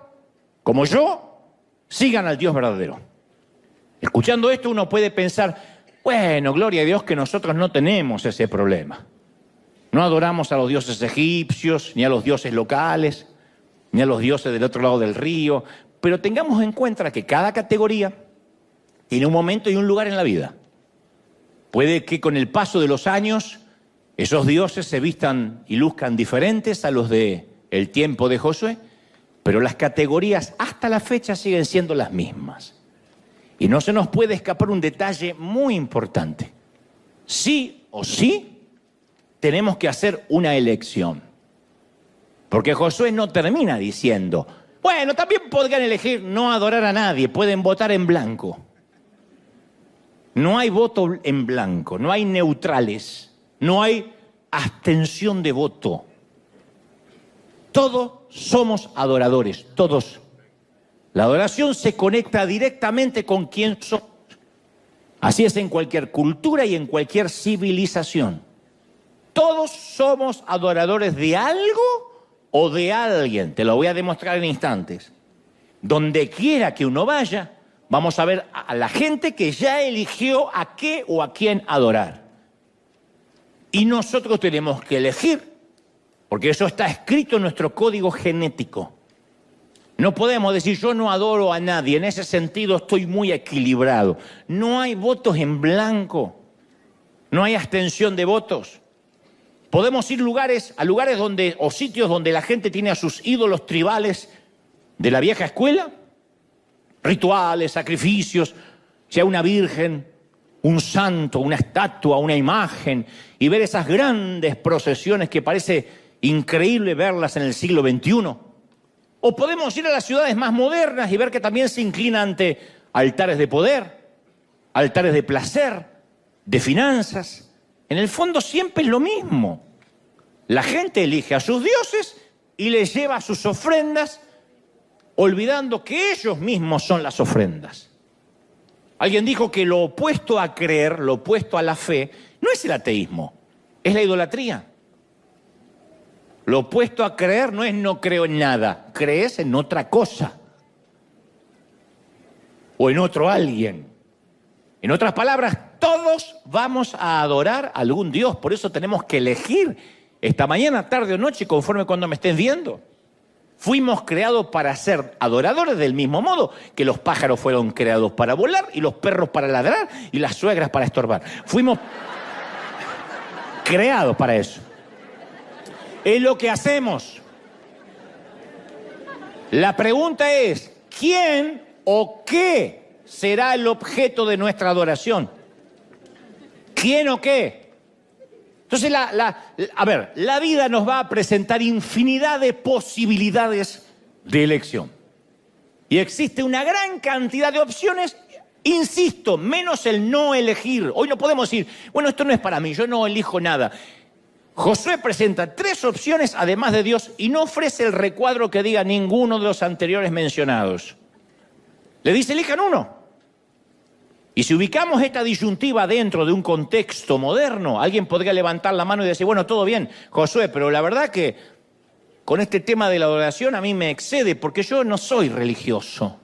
A: como yo, sigan al Dios verdadero. Escuchando esto uno puede pensar: bueno, gloria a Dios que nosotros no tenemos ese problema. No adoramos a los dioses egipcios, ni a los dioses locales, ni a los dioses del otro lado del río. Pero tengamos en cuenta que cada categoría tiene un momento y un lugar en la vida. Puede que con el paso de los años esos dioses se vistan y luzcan diferentes a los del tiempo de Josué, pero las categorías hasta la fecha siguen siendo las mismas. Y no se nos puede escapar un detalle muy importante. Sí o sí tenemos que hacer una elección. Porque Josué no termina diciendo: bueno, también podrían elegir no adorar a nadie, pueden votar en blanco. No hay voto en blanco, no hay neutrales, no hay abstención de voto. Todos somos adoradores, todos. La adoración se conecta directamente con quién somos. Así es en cualquier cultura y en cualquier civilización. Todos somos adoradores de algo o de alguien. Te lo voy a demostrar en instantes. Donde quiera que uno vaya, vamos a ver a la gente que ya eligió a qué o a quién adorar. Y nosotros tenemos que elegir, porque eso está escrito en nuestro código genético. No podemos decir: yo no adoro a nadie, en ese sentido estoy muy equilibrado. No hay votos en blanco, no hay abstención de votos. Podemos ir a lugares donde, o sitios donde la gente tiene a sus ídolos tribales de la vieja escuela, rituales, sacrificios, sea una virgen, un santo, una estatua, una imagen, y ver esas grandes procesiones que parece increíble verlas en el siglo XXI. O podemos ir a las ciudades más modernas y ver que también se inclina ante altares de poder, altares de placer, de finanzas. En el fondo siempre es lo mismo. La gente elige a sus dioses y les lleva sus ofrendas, olvidando que ellos mismos son las ofrendas. Alguien dijo que lo opuesto a creer, lo opuesto a la fe, no es el ateísmo, es la idolatría. Lo opuesto a creer no es no creo en nada, crees en otra cosa o en otro alguien. En otras palabras, todos vamos a adorar a algún Dios, por eso tenemos que elegir esta mañana, tarde o noche, conforme cuando me estés viendo. Fuimos creados para ser adoradores del mismo modo que los pájaros fueron creados para volar y los perros para ladrar y las suegras para estorbar. Fuimos creados para eso. Es lo que hacemos. La pregunta es, ¿quién o qué será el objeto de nuestra adoración? ¿Quién o qué? Entonces, la vida nos va a presentar infinidad de posibilidades de elección. Y existe una gran cantidad de opciones, insisto, menos el no elegir. Hoy no podemos decir, bueno, esto no es para mí, yo no elijo nada. Josué presenta 3 opciones además de Dios y no ofrece el recuadro que diga ninguno de los anteriores mencionados. Le dice, elijan uno. Y si ubicamos esta disyuntiva dentro de un contexto moderno, alguien podría levantar la mano y decir, bueno, todo bien, Josué, pero la verdad que con este tema de la adoración a mí me excede porque yo no soy religioso.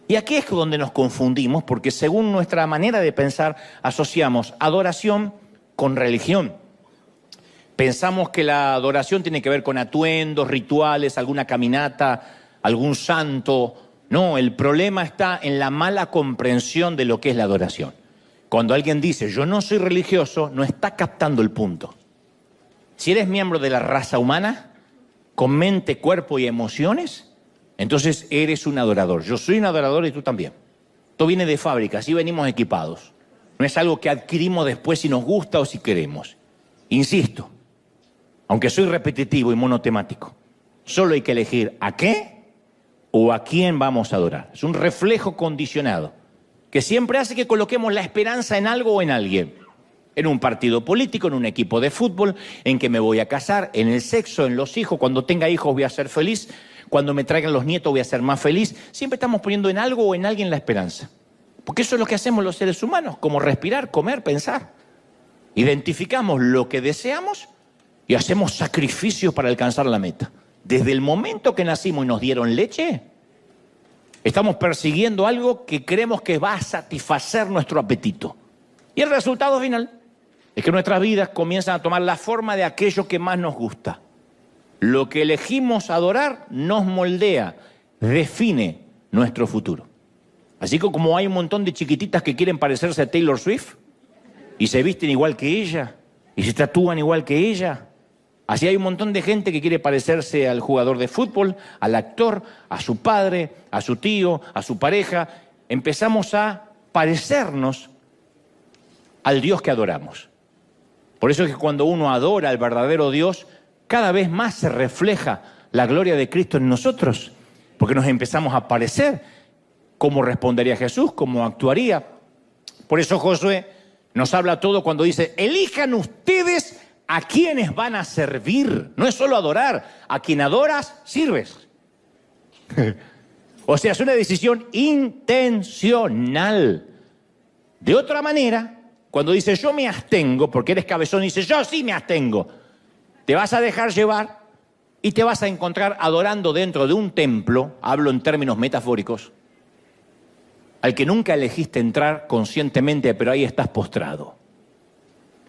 A: Y aquí es donde nos confundimos porque según nuestra manera de pensar asociamos adoración con religión. Pensamos que la adoración tiene que ver con atuendos, rituales, alguna caminata, algún santo. No, el problema está en la mala comprensión de lo que es la adoración. Cuando alguien dice, yo no soy religioso, no está captando el punto. Si eres miembro de la raza humana, con mente, cuerpo y emociones, entonces eres un adorador. Yo soy un adorador y tú también. Esto viene de fábrica, así venimos equipados. No es algo que adquirimos después si nos gusta o si queremos. Insisto, aunque soy repetitivo y monotemático, solo hay que elegir a qué o a quién vamos a adorar. Es un reflejo condicionado que siempre hace que coloquemos la esperanza en algo o en alguien. En un partido político, en un equipo de fútbol, en que me voy a casar, en el sexo, en los hijos. Cuando tenga hijos voy a ser feliz. Cuando me traigan los nietos voy a ser más feliz. Siempre estamos poniendo en algo o en alguien la esperanza. Porque eso es lo que hacemos los seres humanos, como respirar, comer, pensar. Identificamos lo que deseamos y hacemos sacrificios para alcanzar la meta. Desde el momento que nacimos y nos dieron leche, estamos persiguiendo algo que creemos que va a satisfacer nuestro apetito. Y el resultado final es que nuestras vidas comienzan a tomar la forma de aquello que más nos gusta. Lo que elegimos adorar nos moldea, define nuestro futuro. Así que como hay un montón de chiquititas que quieren parecerse a Taylor Swift y se visten igual que ella y se tatúan igual que ella, así hay un montón de gente que quiere parecerse al jugador de fútbol, al actor, a su padre, a su tío, a su pareja. Empezamos a parecernos al Dios que adoramos. Por eso es que cuando uno adora al verdadero Dios, cada vez más se refleja la gloria de Cristo en nosotros, porque nos empezamos a parecer cómo respondería Jesús, cómo actuaría. Por eso Josué nos habla todo cuando dice, elijan ustedes a quienes van a servir. No es solo adorar, a quien adoras, sirves. O sea, es una decisión intencional. De otra manera, cuando dice yo me abstengo, porque eres cabezón y dices yo sí me abstengo, te vas a dejar llevar y te vas a encontrar adorando dentro de un templo, hablo en términos metafóricos, al que nunca elegiste entrar conscientemente, pero ahí estás postrado,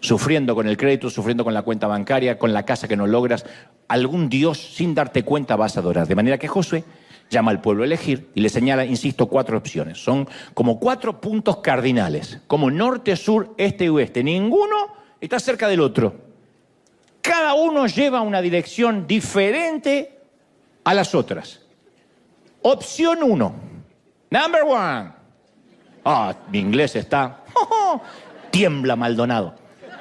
A: sufriendo con el crédito, sufriendo con la cuenta bancaria, con la casa que no logras. Algún Dios sin darte cuenta vas a adorar. De manera que Josué llama al pueblo a elegir y le señala, insisto, 4 opciones. Son como 4 puntos cardinales, como norte, sur, este y oeste. Ninguno está cerca del otro. Cada uno lleva una dirección diferente a las otras. Opción 1. Number 1. Mi inglés está... tiembla Maldonado.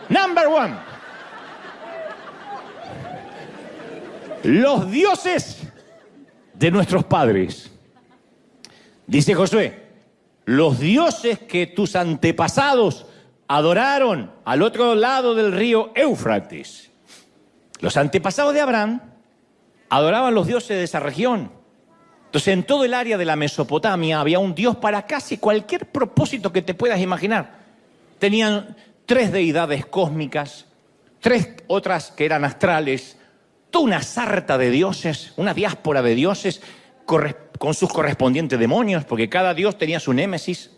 A: Number 1. Los dioses de nuestros padres. Dice Josué, los dioses que tus antepasados adoraron al otro lado del río Éufrates. Los antepasados de Abraham adoraban los dioses de esa región. Entonces, en todo el área de la Mesopotamia había un dios para casi cualquier propósito que te puedas imaginar. Tenían 3 deidades cósmicas, 3 otras que eran astrales, toda una sarta de dioses, una diáspora de dioses con sus correspondientes demonios, porque cada dios tenía su némesis.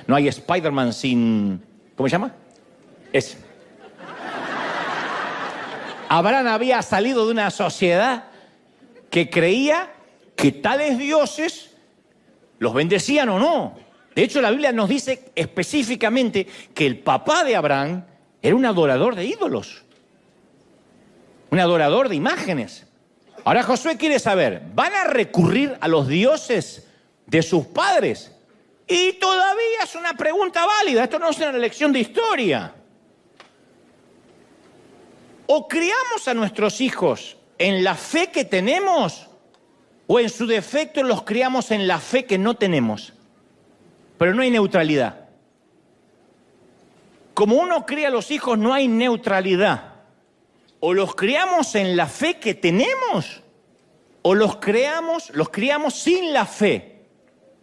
A: No hay Spider-Man sin... ¿Cómo se llama? Ese. Abraham había salido de una sociedad que creía que tales dioses los bendecían o no. De hecho, la Biblia nos dice específicamente que el papá de Abraham era un adorador de ídolos, un adorador de imágenes. Ahora Josué quiere saber, ¿van a recurrir a los dioses de sus padres? Y todavía es una pregunta válida, esto no es una lección de historia. O criamos a nuestros hijos en la fe que tenemos, o en su defecto los criamos en la fe que no tenemos. Pero no hay neutralidad. Como uno cría a los hijos, no hay neutralidad. O los criamos en la fe que tenemos, o los criamos sin la fe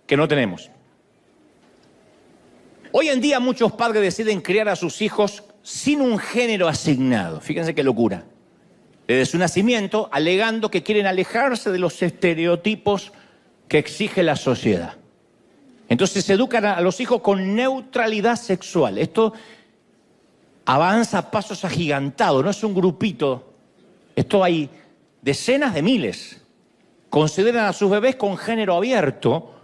A: que no tenemos. Hoy en día muchos padres deciden criar a sus hijos sin un género asignado. Fíjense qué locura. Desde su nacimiento, alegando que quieren alejarse de los estereotipos que exige la sociedad. Entonces se educan a los hijos con neutralidad sexual. Esto avanza a pasos agigantados, no es un grupito. Esto hay decenas de miles. Consideran a sus bebés con género abierto,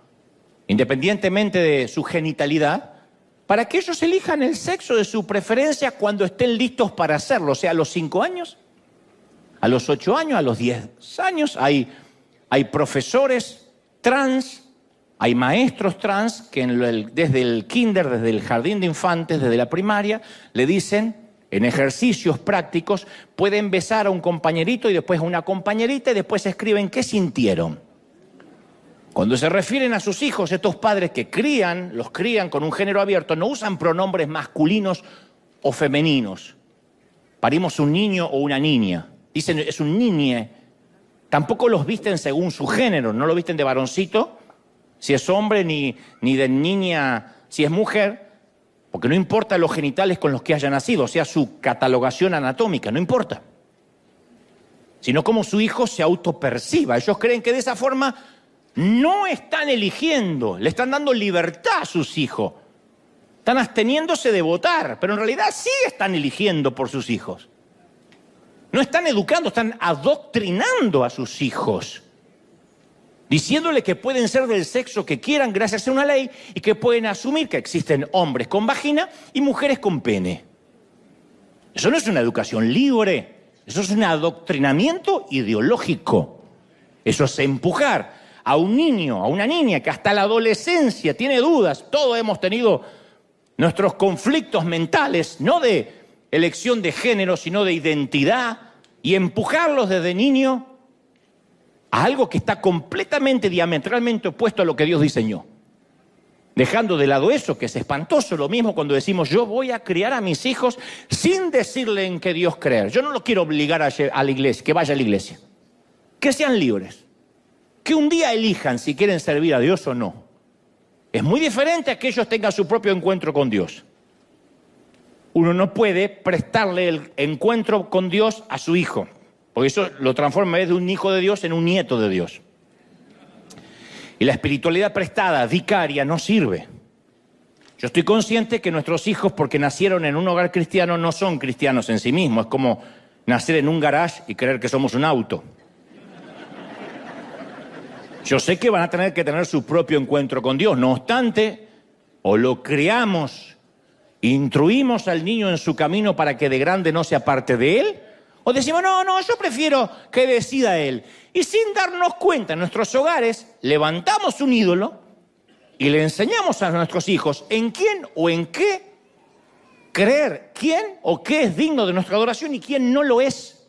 A: independientemente de su genitalidad, para que ellos elijan el sexo de su preferencia cuando estén listos para hacerlo. O sea, a los 5 años, a los 8 años, a los 10 años. Hay profesores trans, hay maestros trans que desde el kinder, desde el jardín de infantes, desde la primaria, le dicen, en ejercicios prácticos, pueden besar a un compañerito y después a una compañerita y después escriben qué sintieron. Cuando se refieren a sus hijos, estos padres que los crían con un género abierto, no usan pronombres masculinos o femeninos. Parimos un niño o una niña. Dicen, es un niñe. Tampoco los visten según su género. No lo visten de varoncito, si es hombre, ni de niña, si es mujer. Porque no importa los genitales con los que haya nacido, o sea, su catalogación anatómica, no importa. Sino cómo su hijo se autoperciba. Ellos creen que de esa forma no están eligiendo, le están dando libertad a sus hijos. Están absteniéndose de votar, pero en realidad sí están eligiendo por sus hijos. No están educando, están adoctrinando a sus hijos, diciéndole que pueden ser del sexo que quieran gracias a una ley y que pueden asumir que existen hombres con vagina y mujeres con pene. Eso no es una educación libre, eso es un adoctrinamiento ideológico. Eso es empujar a un niño, a una niña que hasta la adolescencia tiene dudas. Todos hemos tenido nuestros conflictos mentales, no de elección de género, sino de identidad, y empujarlos desde niño a algo que está completamente, diametralmente opuesto a lo que Dios diseñó. Dejando de lado eso, que es espantoso. Lo mismo cuando decimos, yo voy a criar a mis hijos sin decirle en qué Dios creer. Yo no los quiero obligar a la iglesia, que vaya a la iglesia. Que sean libres. Que un día elijan si quieren servir a Dios o no. Es muy diferente a que ellos tengan su propio encuentro con Dios. Uno no puede prestarle el encuentro con Dios a su hijo, porque eso lo transforma de un hijo de Dios en un nieto de Dios. Y la espiritualidad prestada, vicaria, no sirve. Yo estoy consciente que nuestros hijos, porque nacieron en un hogar cristiano, no son cristianos en sí mismos. Es como nacer en un garage y creer que somos un auto. Yo sé que van a tener que tener su propio encuentro con Dios. No obstante, o lo criamos, instruimos al niño en su camino para que de grande no se aparte de él, o decimos, no, yo prefiero que decida él. Y sin darnos cuenta en nuestros hogares, levantamos un ídolo y le enseñamos a nuestros hijos en quién o en qué creer, quién o qué es digno de nuestra adoración y quién no lo es.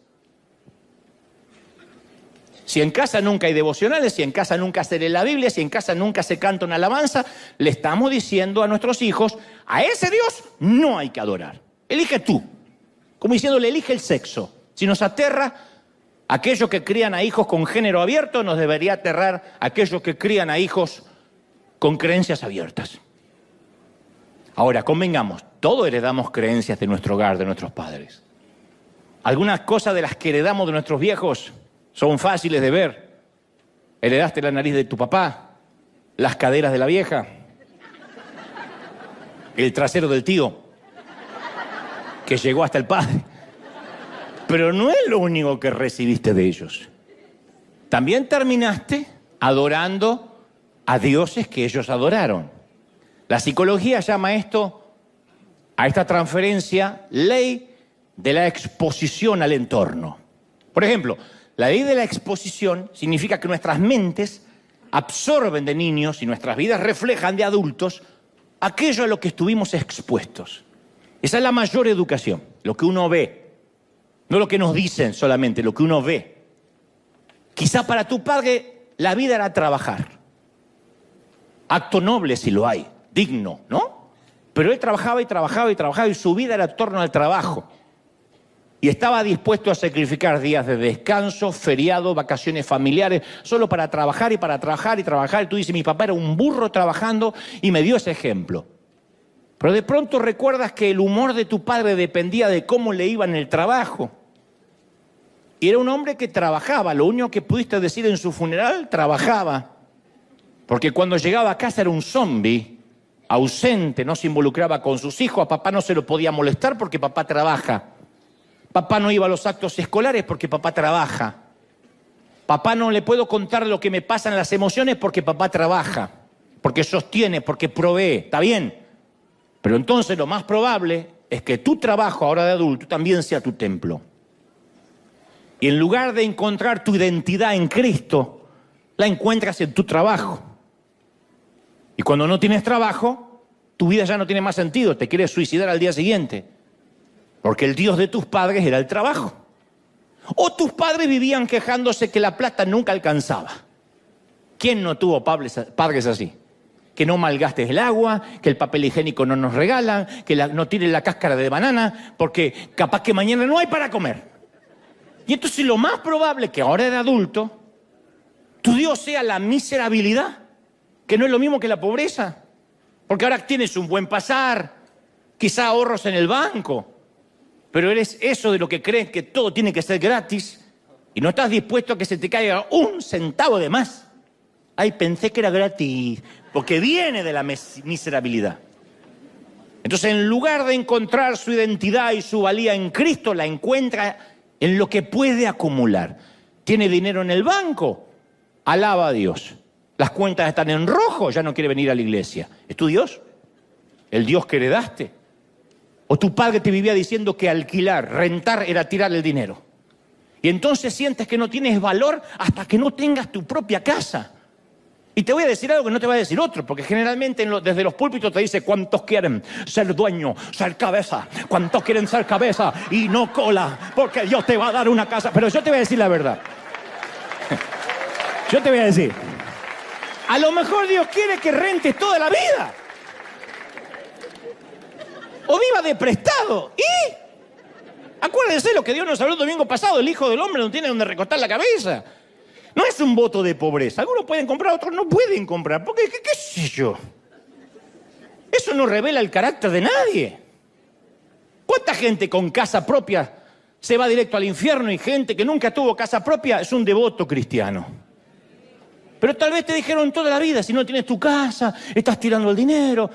A: Si en casa nunca hay devocionales, si en casa nunca se lee la Biblia, si en casa nunca se canta una alabanza, le estamos diciendo a nuestros hijos, a ese Dios no hay que adorar. Elige tú. Como diciéndole, elige el sexo. Si nos aterra aquellos que crían a hijos con género abierto, nos debería aterrar aquellos que crían a hijos con creencias abiertas. Ahora, convengamos, todos heredamos creencias de nuestro hogar, de nuestros padres. Algunas cosas de las que heredamos de nuestros viejos son fáciles de ver. Heredaste la nariz de tu papá, las caderas de la vieja, el trasero del tío, que llegó hasta el padre. Pero no es lo único que recibiste de ellos. También terminaste adorando a dioses que ellos adoraron. La psicología llama a esta transferencia, ley de la exposición al entorno. Por ejemplo, la ley de la exposición significa que nuestras mentes absorben de niños y nuestras vidas reflejan de adultos aquello a lo que estuvimos expuestos. Esa es la mayor educación, lo que uno ve. No lo que nos dicen solamente, lo que uno ve. Quizá para tu padre la vida era trabajar. Acto noble si lo hay, digno, ¿no? Pero él trabajaba y trabajaba y trabajaba y su vida era en torno al trabajo. Y estaba dispuesto a sacrificar días de descanso, feriados, vacaciones familiares, solo para trabajar y para trabajar y trabajar. Y tú dices, mi papá era un burro trabajando y me dio ese ejemplo. Pero de pronto recuerdas que el humor de tu padre dependía de cómo le iba en el trabajo. Y era un hombre que trabajaba, lo único que pudiste decir en su funeral, trabajaba. Porque cuando llegaba a casa era un zombi, ausente, no se involucraba con sus hijos, a papá no se lo podía molestar porque papá trabaja. Papá no iba a los actos escolares porque papá trabaja. Papá no le puedo contar lo que me pasa en las emociones porque papá trabaja, porque sostiene, porque provee, ¿está bien? Pero entonces lo más probable es que tu trabajo ahora de adulto también sea tu templo. Y en lugar de encontrar tu identidad en Cristo, la encuentras en tu trabajo. Y cuando no tienes trabajo, tu vida ya no tiene más sentido, te quieres suicidar al día siguiente. Porque el Dios de tus padres era el trabajo. O tus padres vivían quejándose que la plata nunca alcanzaba. ¿Quién no tuvo padres así? Que no malgastes el agua, que el papel higiénico no nos regalan, que no tires la cáscara de banana, porque capaz que mañana no hay para comer. Y entonces lo más probable es que ahora de adulto, tu Dios sea la miserabilidad, que no es lo mismo que la pobreza. Porque ahora tienes un buen pasar, quizá ahorros en el banco, pero eres eso de lo que crees que todo tiene que ser gratis y no estás dispuesto a que se te caiga un centavo de más. Ay, pensé que era gratis, porque viene de la miserabilidad. Entonces, en lugar de encontrar su identidad y su valía en Cristo, la encuentra en lo que puede acumular. ¿Tiene dinero en el banco? Alaba a Dios. Las cuentas están en rojo, ya no quiere venir a la iglesia. ¿Es tu Dios? ¿El Dios que heredaste? ¿O tu padre te vivía diciendo que alquilar, rentar era tirar el dinero? Y entonces sientes que no tienes valor hasta que no tengas tu propia casa. Y te voy a decir algo que no te va a decir otro, porque generalmente desde los púlpitos te dice cuántos quieren ser dueño, ser cabeza, cuántos quieren ser cabeza y no cola, porque Dios te va a dar una casa. Pero yo te voy a decir la verdad. Yo te voy a decir, a lo mejor Dios quiere que rentes toda la vida. O viva de prestado. ¿Y? Acuérdense lo que Dios nos habló el domingo pasado, el Hijo del Hombre no tiene donde recostar la cabeza. No es un voto de pobreza. Algunos pueden comprar, otros no pueden comprar. Porque, ¿qué sé yo? Eso no revela el carácter de nadie. ¿Cuánta gente con casa propia se va directo al infierno y gente que nunca tuvo casa propia es un devoto cristiano? Pero tal vez te dijeron toda la vida, si no tienes tu casa, estás tirando el dinero.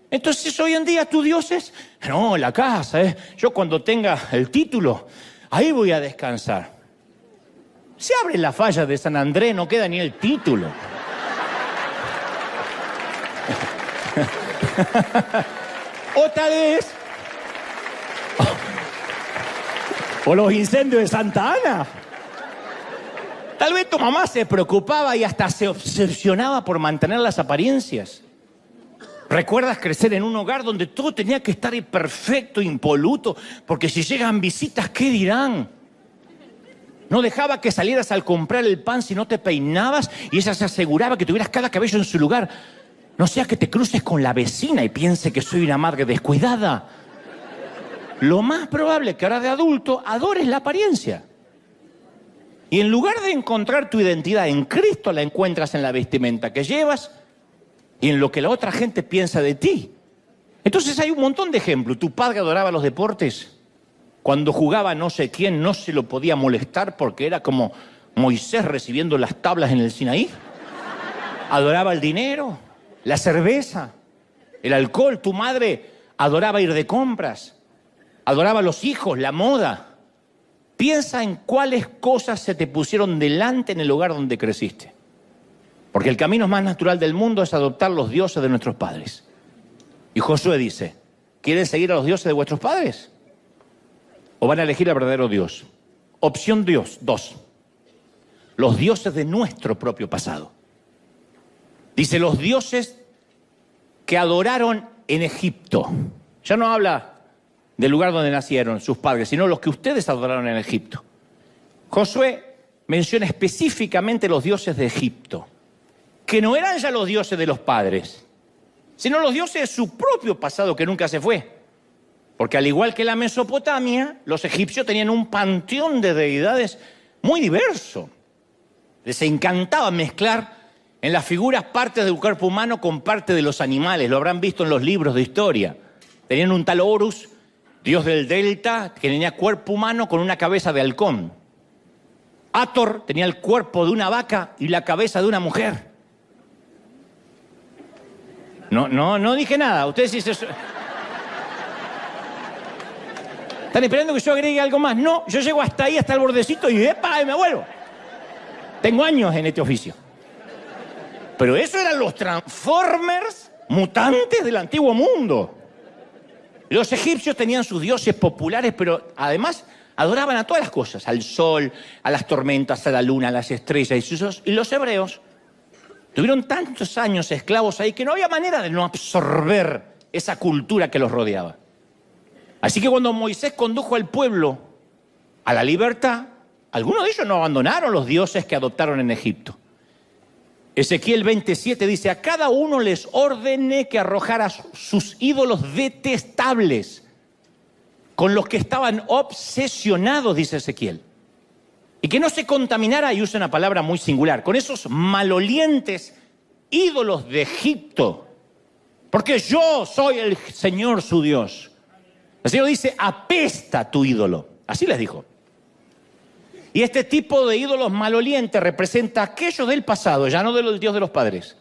A: Entonces hoy en día tu Dios es, no, la casa, yo cuando tenga el título, ahí voy a descansar. Se abre la falla de San Andrés, no queda ni el título. O tal vez, o los incendios de Santa Ana. Tal vez tu mamá se preocupaba y hasta se obsesionaba por mantener las apariencias. ¿Recuerdas crecer en un hogar donde todo tenía que estar perfecto, impoluto? Porque si llegan visitas, ¿qué dirán? No dejaba que salieras al comprar el pan si no te peinabas y ella se aseguraba que tuvieras cada cabello en su lugar. No sea que te cruces con la vecina y piense que soy una madre descuidada. Lo más probable es que ahora de adulto adores la apariencia. Y en lugar de encontrar tu identidad en Cristo, la encuentras en la vestimenta que llevas y en lo que la otra gente piensa de ti. Entonces hay un montón de ejemplos. Tu padre adoraba los deportes. Cuando jugaba no sé quién, no se lo podía molestar porque era como Moisés recibiendo las tablas en el Sinaí. Adoraba el dinero, la cerveza, el alcohol. Tu madre adoraba ir de compras, adoraba a los hijos, la moda. Piensa en cuáles cosas se te pusieron delante en el lugar donde creciste. Porque el camino más natural del mundo es adoptar los dioses de nuestros padres. Y Josué dice, ¿quieren seguir a los dioses de vuestros padres? ¿O van a elegir al verdadero Dios? Opción 2. Los dioses de nuestro propio pasado. Dice, los dioses que adoraron en Egipto. Ya no habla del lugar donde nacieron sus padres, sino los que ustedes adoraron en Egipto. Josué menciona específicamente los dioses de Egipto, que no eran ya los dioses de los padres, sino los dioses de su propio pasado que nunca se fue. Porque al igual que la Mesopotamia, los egipcios tenían un panteón de deidades muy diverso. Les encantaba mezclar en las figuras partes del cuerpo humano con parte de los animales. Lo habrán visto en los libros de historia. Tenían un tal Horus, dios del delta, que tenía cuerpo humano con una cabeza de halcón. Hathor tenía el cuerpo de una vaca y la cabeza de una mujer. No dije nada. Ustedes dicen... ¿Están esperando que yo agregue algo más? No, yo llego hasta ahí, hasta el bordecito y ¡epa! Y me vuelvo. Tengo años en este oficio. Pero eso eran los Transformers mutantes del antiguo mundo. Los egipcios tenían sus dioses populares, pero además adoraban a todas las cosas. Al sol, a las tormentas, a la luna, a las estrellas. Y los hebreos tuvieron tantos años esclavos ahí que no había manera de no absorber esa cultura que los rodeaba. Así que cuando Moisés condujo al pueblo a la libertad, algunos de ellos no abandonaron los dioses que adoptaron en Egipto. Ezequiel 27 dice, a cada uno les ordené que arrojara sus ídolos detestables, con los que estaban obsesionados, dice Ezequiel. Y que no se contaminara, y usa una palabra muy singular, con esos malolientes ídolos de Egipto. Porque yo soy el Señor su Dios. El Señor dice, apesta tu ídolo. Así les dijo. Y este tipo de ídolos malolientes representa aquello del pasado, ya no del Dios de los padres,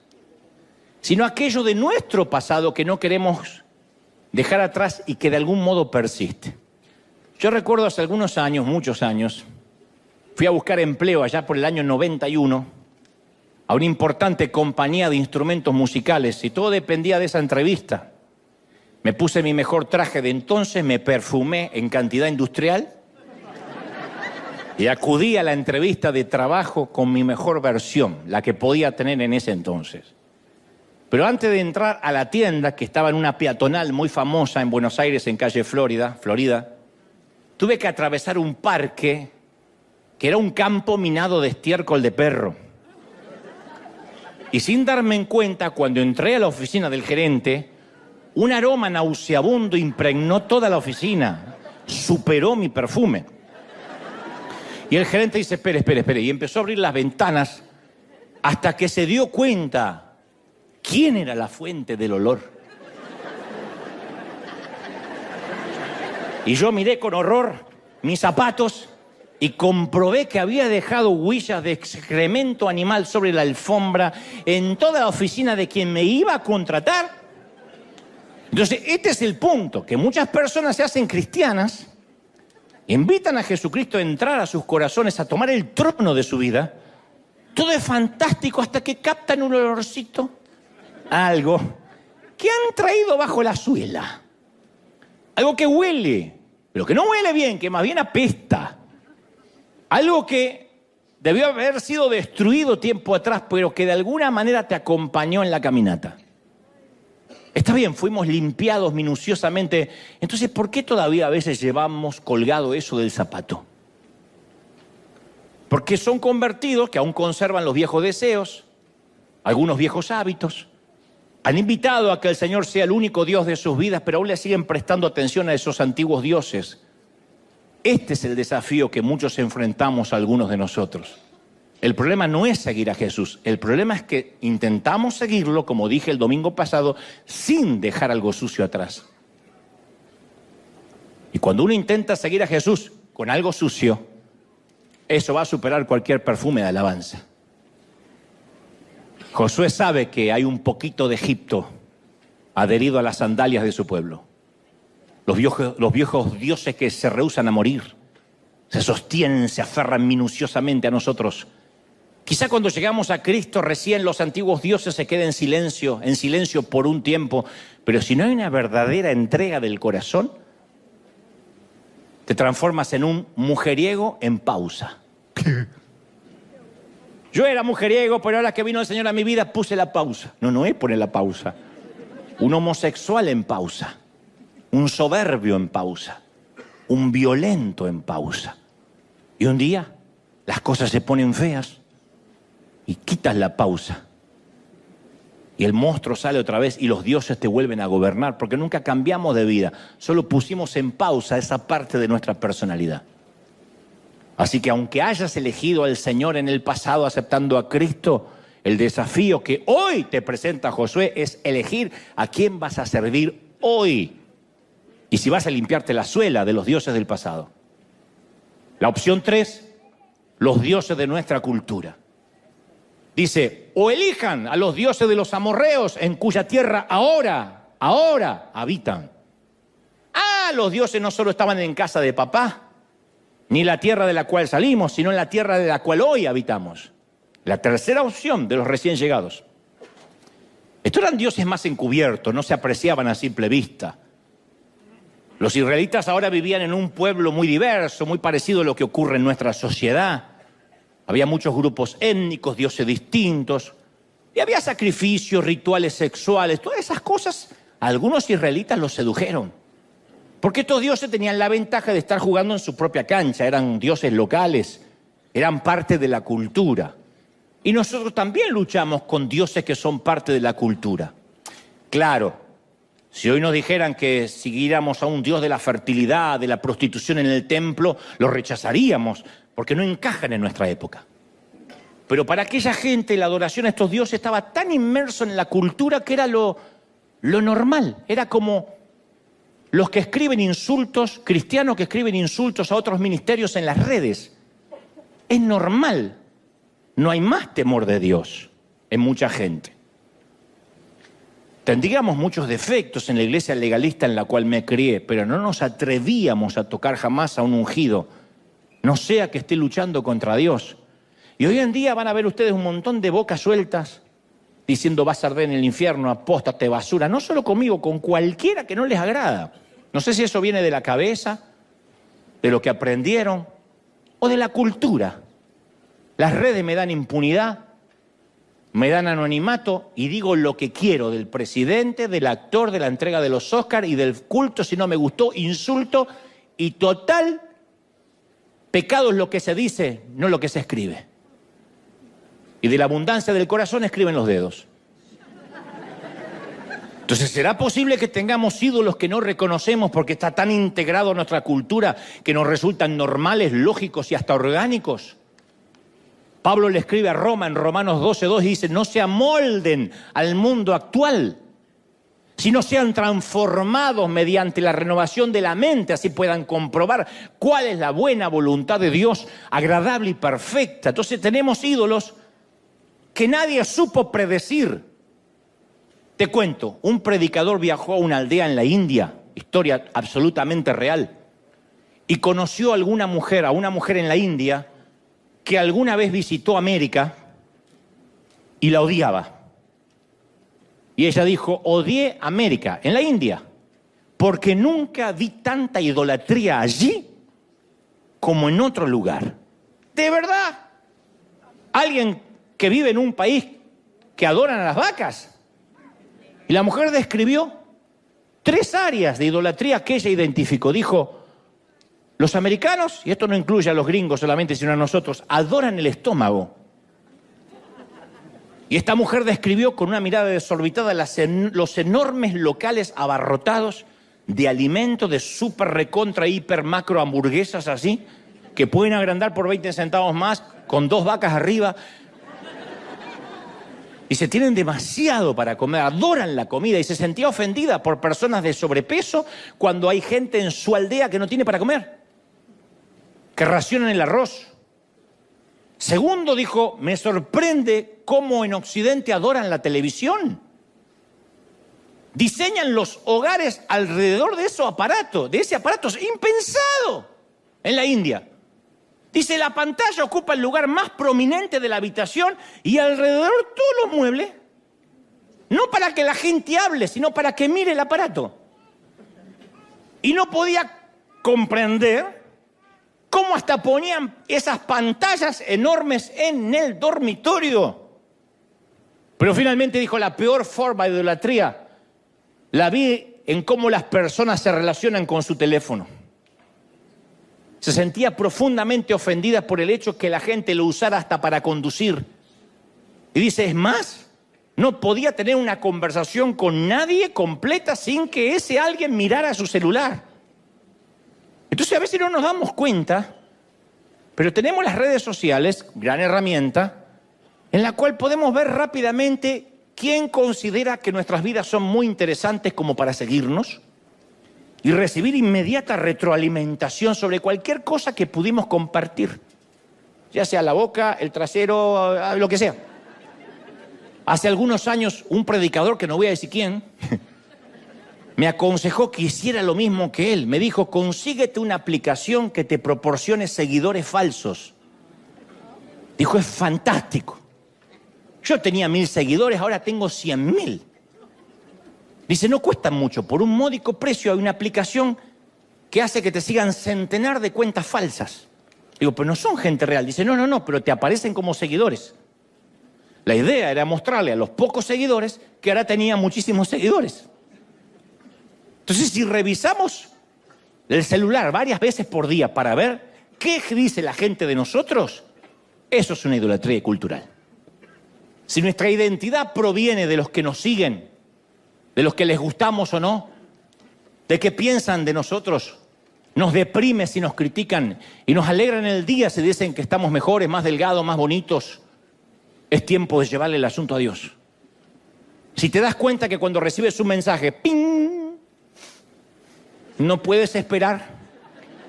A: sino aquello de nuestro pasado que no queremos dejar atrás y que de algún modo persiste. Yo recuerdo hace algunos años, muchos años, fui a buscar empleo allá por el año 91 a una importante compañía de instrumentos musicales y todo dependía de esa entrevista. Me puse mi mejor traje de entonces, me perfumé en cantidad industrial y acudí a la entrevista de trabajo con mi mejor versión, la que podía tener en ese entonces. Pero antes de entrar a la tienda, que estaba en una peatonal muy famosa en Buenos Aires, en calle Florida, tuve que atravesar un parque que era un campo minado de estiércol de perro. Y sin darme cuenta, cuando entré a la oficina del gerente, un aroma nauseabundo impregnó toda la oficina, superó mi perfume. Y el gerente dice, espere, y empezó a abrir las ventanas hasta que se dio cuenta quién era la fuente del olor. Y yo miré con horror mis zapatos y comprobé que había dejado huellas de excremento animal sobre la alfombra en toda la oficina de quien me iba a contratar. Entonces, este es el punto, que muchas personas se hacen cristianas, invitan a Jesucristo a entrar a sus corazones, a tomar el trono de su vida. Todo es fantástico hasta que captan un olorcito, algo que han traído bajo la suela. Algo que huele, pero que no huele bien, que más bien apesta. Algo que debió haber sido destruido tiempo atrás, pero que de alguna manera te acompañó en la caminata. Está bien, fuimos limpiados minuciosamente. Entonces, ¿por qué todavía a veces llevamos colgado eso del zapato? Porque son convertidos que aún conservan los viejos deseos, algunos viejos hábitos. Han invitado a que el Señor sea el único Dios de sus vidas, pero aún le siguen prestando atención a esos antiguos dioses. Este es el desafío que muchos enfrentamos a algunos de nosotros. El problema no es seguir a Jesús, el problema es que intentamos seguirlo, como dije el domingo pasado, sin dejar algo sucio atrás. Y cuando uno intenta seguir a Jesús con algo sucio, eso va a superar cualquier perfume de alabanza. Josué sabe que hay un poquito de Egipto adherido a las sandalias de su pueblo. Los viejos dioses que se rehúsan a morir, se sostienen, se aferran minuciosamente a nosotros. Quizá cuando llegamos a Cristo recién los antiguos dioses se queden en silencio por un tiempo, pero si no hay una verdadera entrega del corazón, te transformas en un mujeriego en pausa. Yo era mujeriego, pero ahora que vino el Señor a mi vida puse la pausa. No es poner la pausa. Un homosexual en pausa, un soberbio en pausa, un violento en pausa. Y un día las cosas se ponen feas y quitas la pausa. Y el monstruo sale otra vez y los dioses te vuelven a gobernar, porque nunca cambiamos de vida, solo pusimos en pausa esa parte de nuestra personalidad. Así que aunque hayas elegido al Señor en el pasado aceptando a Cristo, el desafío que hoy te presenta Josué es elegir a quién vas a servir hoy. Y si vas a limpiarte la suela de los dioses del pasado. La opción 3, los dioses de nuestra cultura. Dice, o elijan a los dioses de los amorreos en cuya tierra ahora habitan. Los dioses no solo estaban en casa de papá, ni la tierra de la cual salimos, sino en la tierra de la cual hoy habitamos. La tercera opción de los recién llegados. Estos eran dioses más encubiertos, no se apreciaban a simple vista. Los israelitas ahora vivían en un pueblo muy diverso, muy parecido a lo que ocurre en nuestra sociedad. Había muchos grupos étnicos, dioses distintos, y había sacrificios, rituales sexuales, todas esas cosas. A algunos israelitas los sedujeron. Porque estos dioses tenían la ventaja de estar jugando en su propia cancha, eran dioses locales, eran parte de la cultura. Y nosotros también luchamos con dioses que son parte de la cultura. Claro, si hoy nos dijeran que siguiéramos a un dios de la fertilidad, de la prostitución en el templo, lo rechazaríamos, porque no encajan en nuestra época. Pero para aquella gente la adoración a estos dioses estaba tan inmerso en la cultura que era lo normal, era como los que escriben insultos, cristianos que escriben insultos a otros ministerios en las redes. Es normal. No hay más temor de Dios en mucha gente. Tendríamos muchos defectos en la iglesia legalista en la cual me crié, pero no nos atrevíamos a tocar jamás a un ungido, no sea que esté luchando contra Dios. Y hoy en día van a ver ustedes un montón de bocas sueltas diciendo vas a arder en el infierno, apóstate, basura, no solo conmigo, con cualquiera que no les agrada. No sé si eso viene de la cabeza, de lo que aprendieron o de la cultura. Las redes me dan impunidad, me dan anonimato y digo lo que quiero del presidente, del actor, de la entrega de los Oscars y del culto. Si no me gustó, insulto y total, pecado es lo que se dice, no lo que se escribe. Y de la abundancia del corazón escriben los dedos. Entonces, ¿será posible que tengamos ídolos que no reconocemos porque está tan integrado a nuestra cultura que nos resultan normales, lógicos y hasta orgánicos? Pablo le escribe a Roma en Romanos 12:2 y dice, no se amolden al mundo actual, sino sean transformados mediante la renovación de la mente, así puedan comprobar cuál es la buena voluntad de Dios, agradable y perfecta. Entonces tenemos ídolos que nadie supo predecir. Te cuento, un predicador viajó a una aldea en la India, historia absolutamente real, y conoció a una mujer en la India que alguna vez visitó América y la odiaba. Y ella dijo, odié América, en la India, porque nunca vi tanta idolatría allí como en otro lugar. ¿De verdad? ¿Alguien que vive en un país que adoran a las vacas? Y la mujer describió 3 áreas de idolatría que ella identificó. Dijo, Los americanos, y esto no incluye a los gringos solamente, sino a nosotros, adoran el estómago. Y esta mujer describió con una mirada desorbitada los enormes locales abarrotados de alimentos, de súper recontra, hiper, macro hamburguesas así, que pueden agrandar por 20 centavos más, con 2 vacas arriba. Y se tienen demasiado para comer, adoran la comida. Y se sentía ofendida por personas de sobrepeso cuando hay gente en su aldea que no tiene para comer, que racionan el arroz. Segundo, dijo, me sorprende cómo en Occidente adoran la televisión. Diseñan los hogares alrededor de ese aparato. Es impensado en la India. Dice, la pantalla ocupa el lugar más prominente de la habitación y alrededor todos los muebles. No para que la gente hable, sino para que mire el aparato. Y no podía comprender cómo hasta ponían esas pantallas enormes en el dormitorio. Pero finalmente dijo, la peor forma de idolatría la vi en cómo las personas se relacionan con su teléfono. Se sentía profundamente ofendida por el hecho que la gente lo usara hasta para conducir. Y dice, es más, no podía tener una conversación con nadie completa sin que ese alguien mirara su celular. Entonces a veces no nos damos cuenta, pero tenemos las redes sociales, gran herramienta, en la cual podemos ver rápidamente quién considera que nuestras vidas son muy interesantes como para seguirnos y recibir inmediata retroalimentación sobre cualquier cosa que pudimos compartir, ya sea la boca, el trasero, lo que sea. Hace algunos años, un predicador, que no voy a decir quién, me aconsejó que hiciera lo mismo que él. Me dijo, consíguete una aplicación que te proporcione seguidores falsos. Dijo, es fantástico. Yo tenía 1000 seguidores, ahora tengo 100.000. Dice, no cuesta mucho. Por un módico precio hay una aplicación que hace que te sigan centenar de cuentas falsas. Digo, pero no son gente real. Dice, no, pero te aparecen como seguidores. La idea era mostrarle a los pocos seguidores que ahora tenía muchísimos seguidores. Entonces, si revisamos el celular varias veces por día para ver qué dice la gente de nosotros, eso es una idolatría cultural. Si nuestra identidad proviene de los que nos siguen, de los que les gustamos o no, de qué piensan de nosotros, nos deprime si nos critican y nos alegra en el día si dicen que estamos mejores, más delgados, más bonitos, es tiempo de llevarle el asunto a Dios. Si te das cuenta que cuando recibes un mensaje, ¡ping!, no puedes esperar,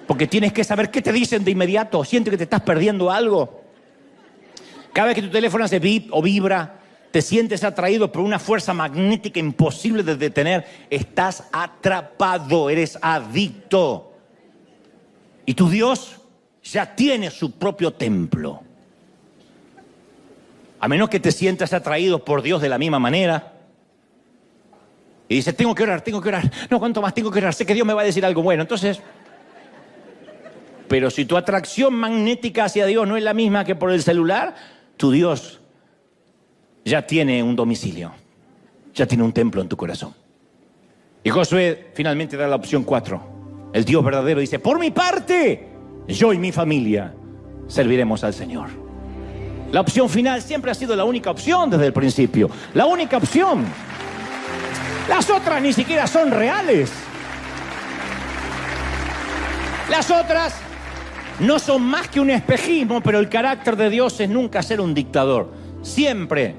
A: porque tienes que saber qué te dicen de inmediato. Sientes que te estás perdiendo algo. Cada vez que tu teléfono hace bip o vibra, te sientes atraído por una fuerza magnética imposible de detener. Estás atrapado, eres adicto. Y tu Dios ya tiene su propio templo. A menos que te sientas atraído por Dios de la misma manera. Y dices, tengo que orar. No, ¿cuánto más tengo que orar? Sé que Dios me va a decir algo bueno. Entonces, pero si tu atracción magnética hacia Dios no es la misma que por el celular, tu Dios ya tiene un domicilio, ya tiene un templo en tu corazón. Y Josué finalmente da la opción 4. El Dios verdadero dice, por mi parte, yo y mi familia serviremos al Señor. La opción final siempre ha sido la única opción desde el principio. La única opción. Las otras ni siquiera son reales. Las otras no son más que un espejismo, pero el carácter de Dios es nunca ser un dictador. Siempre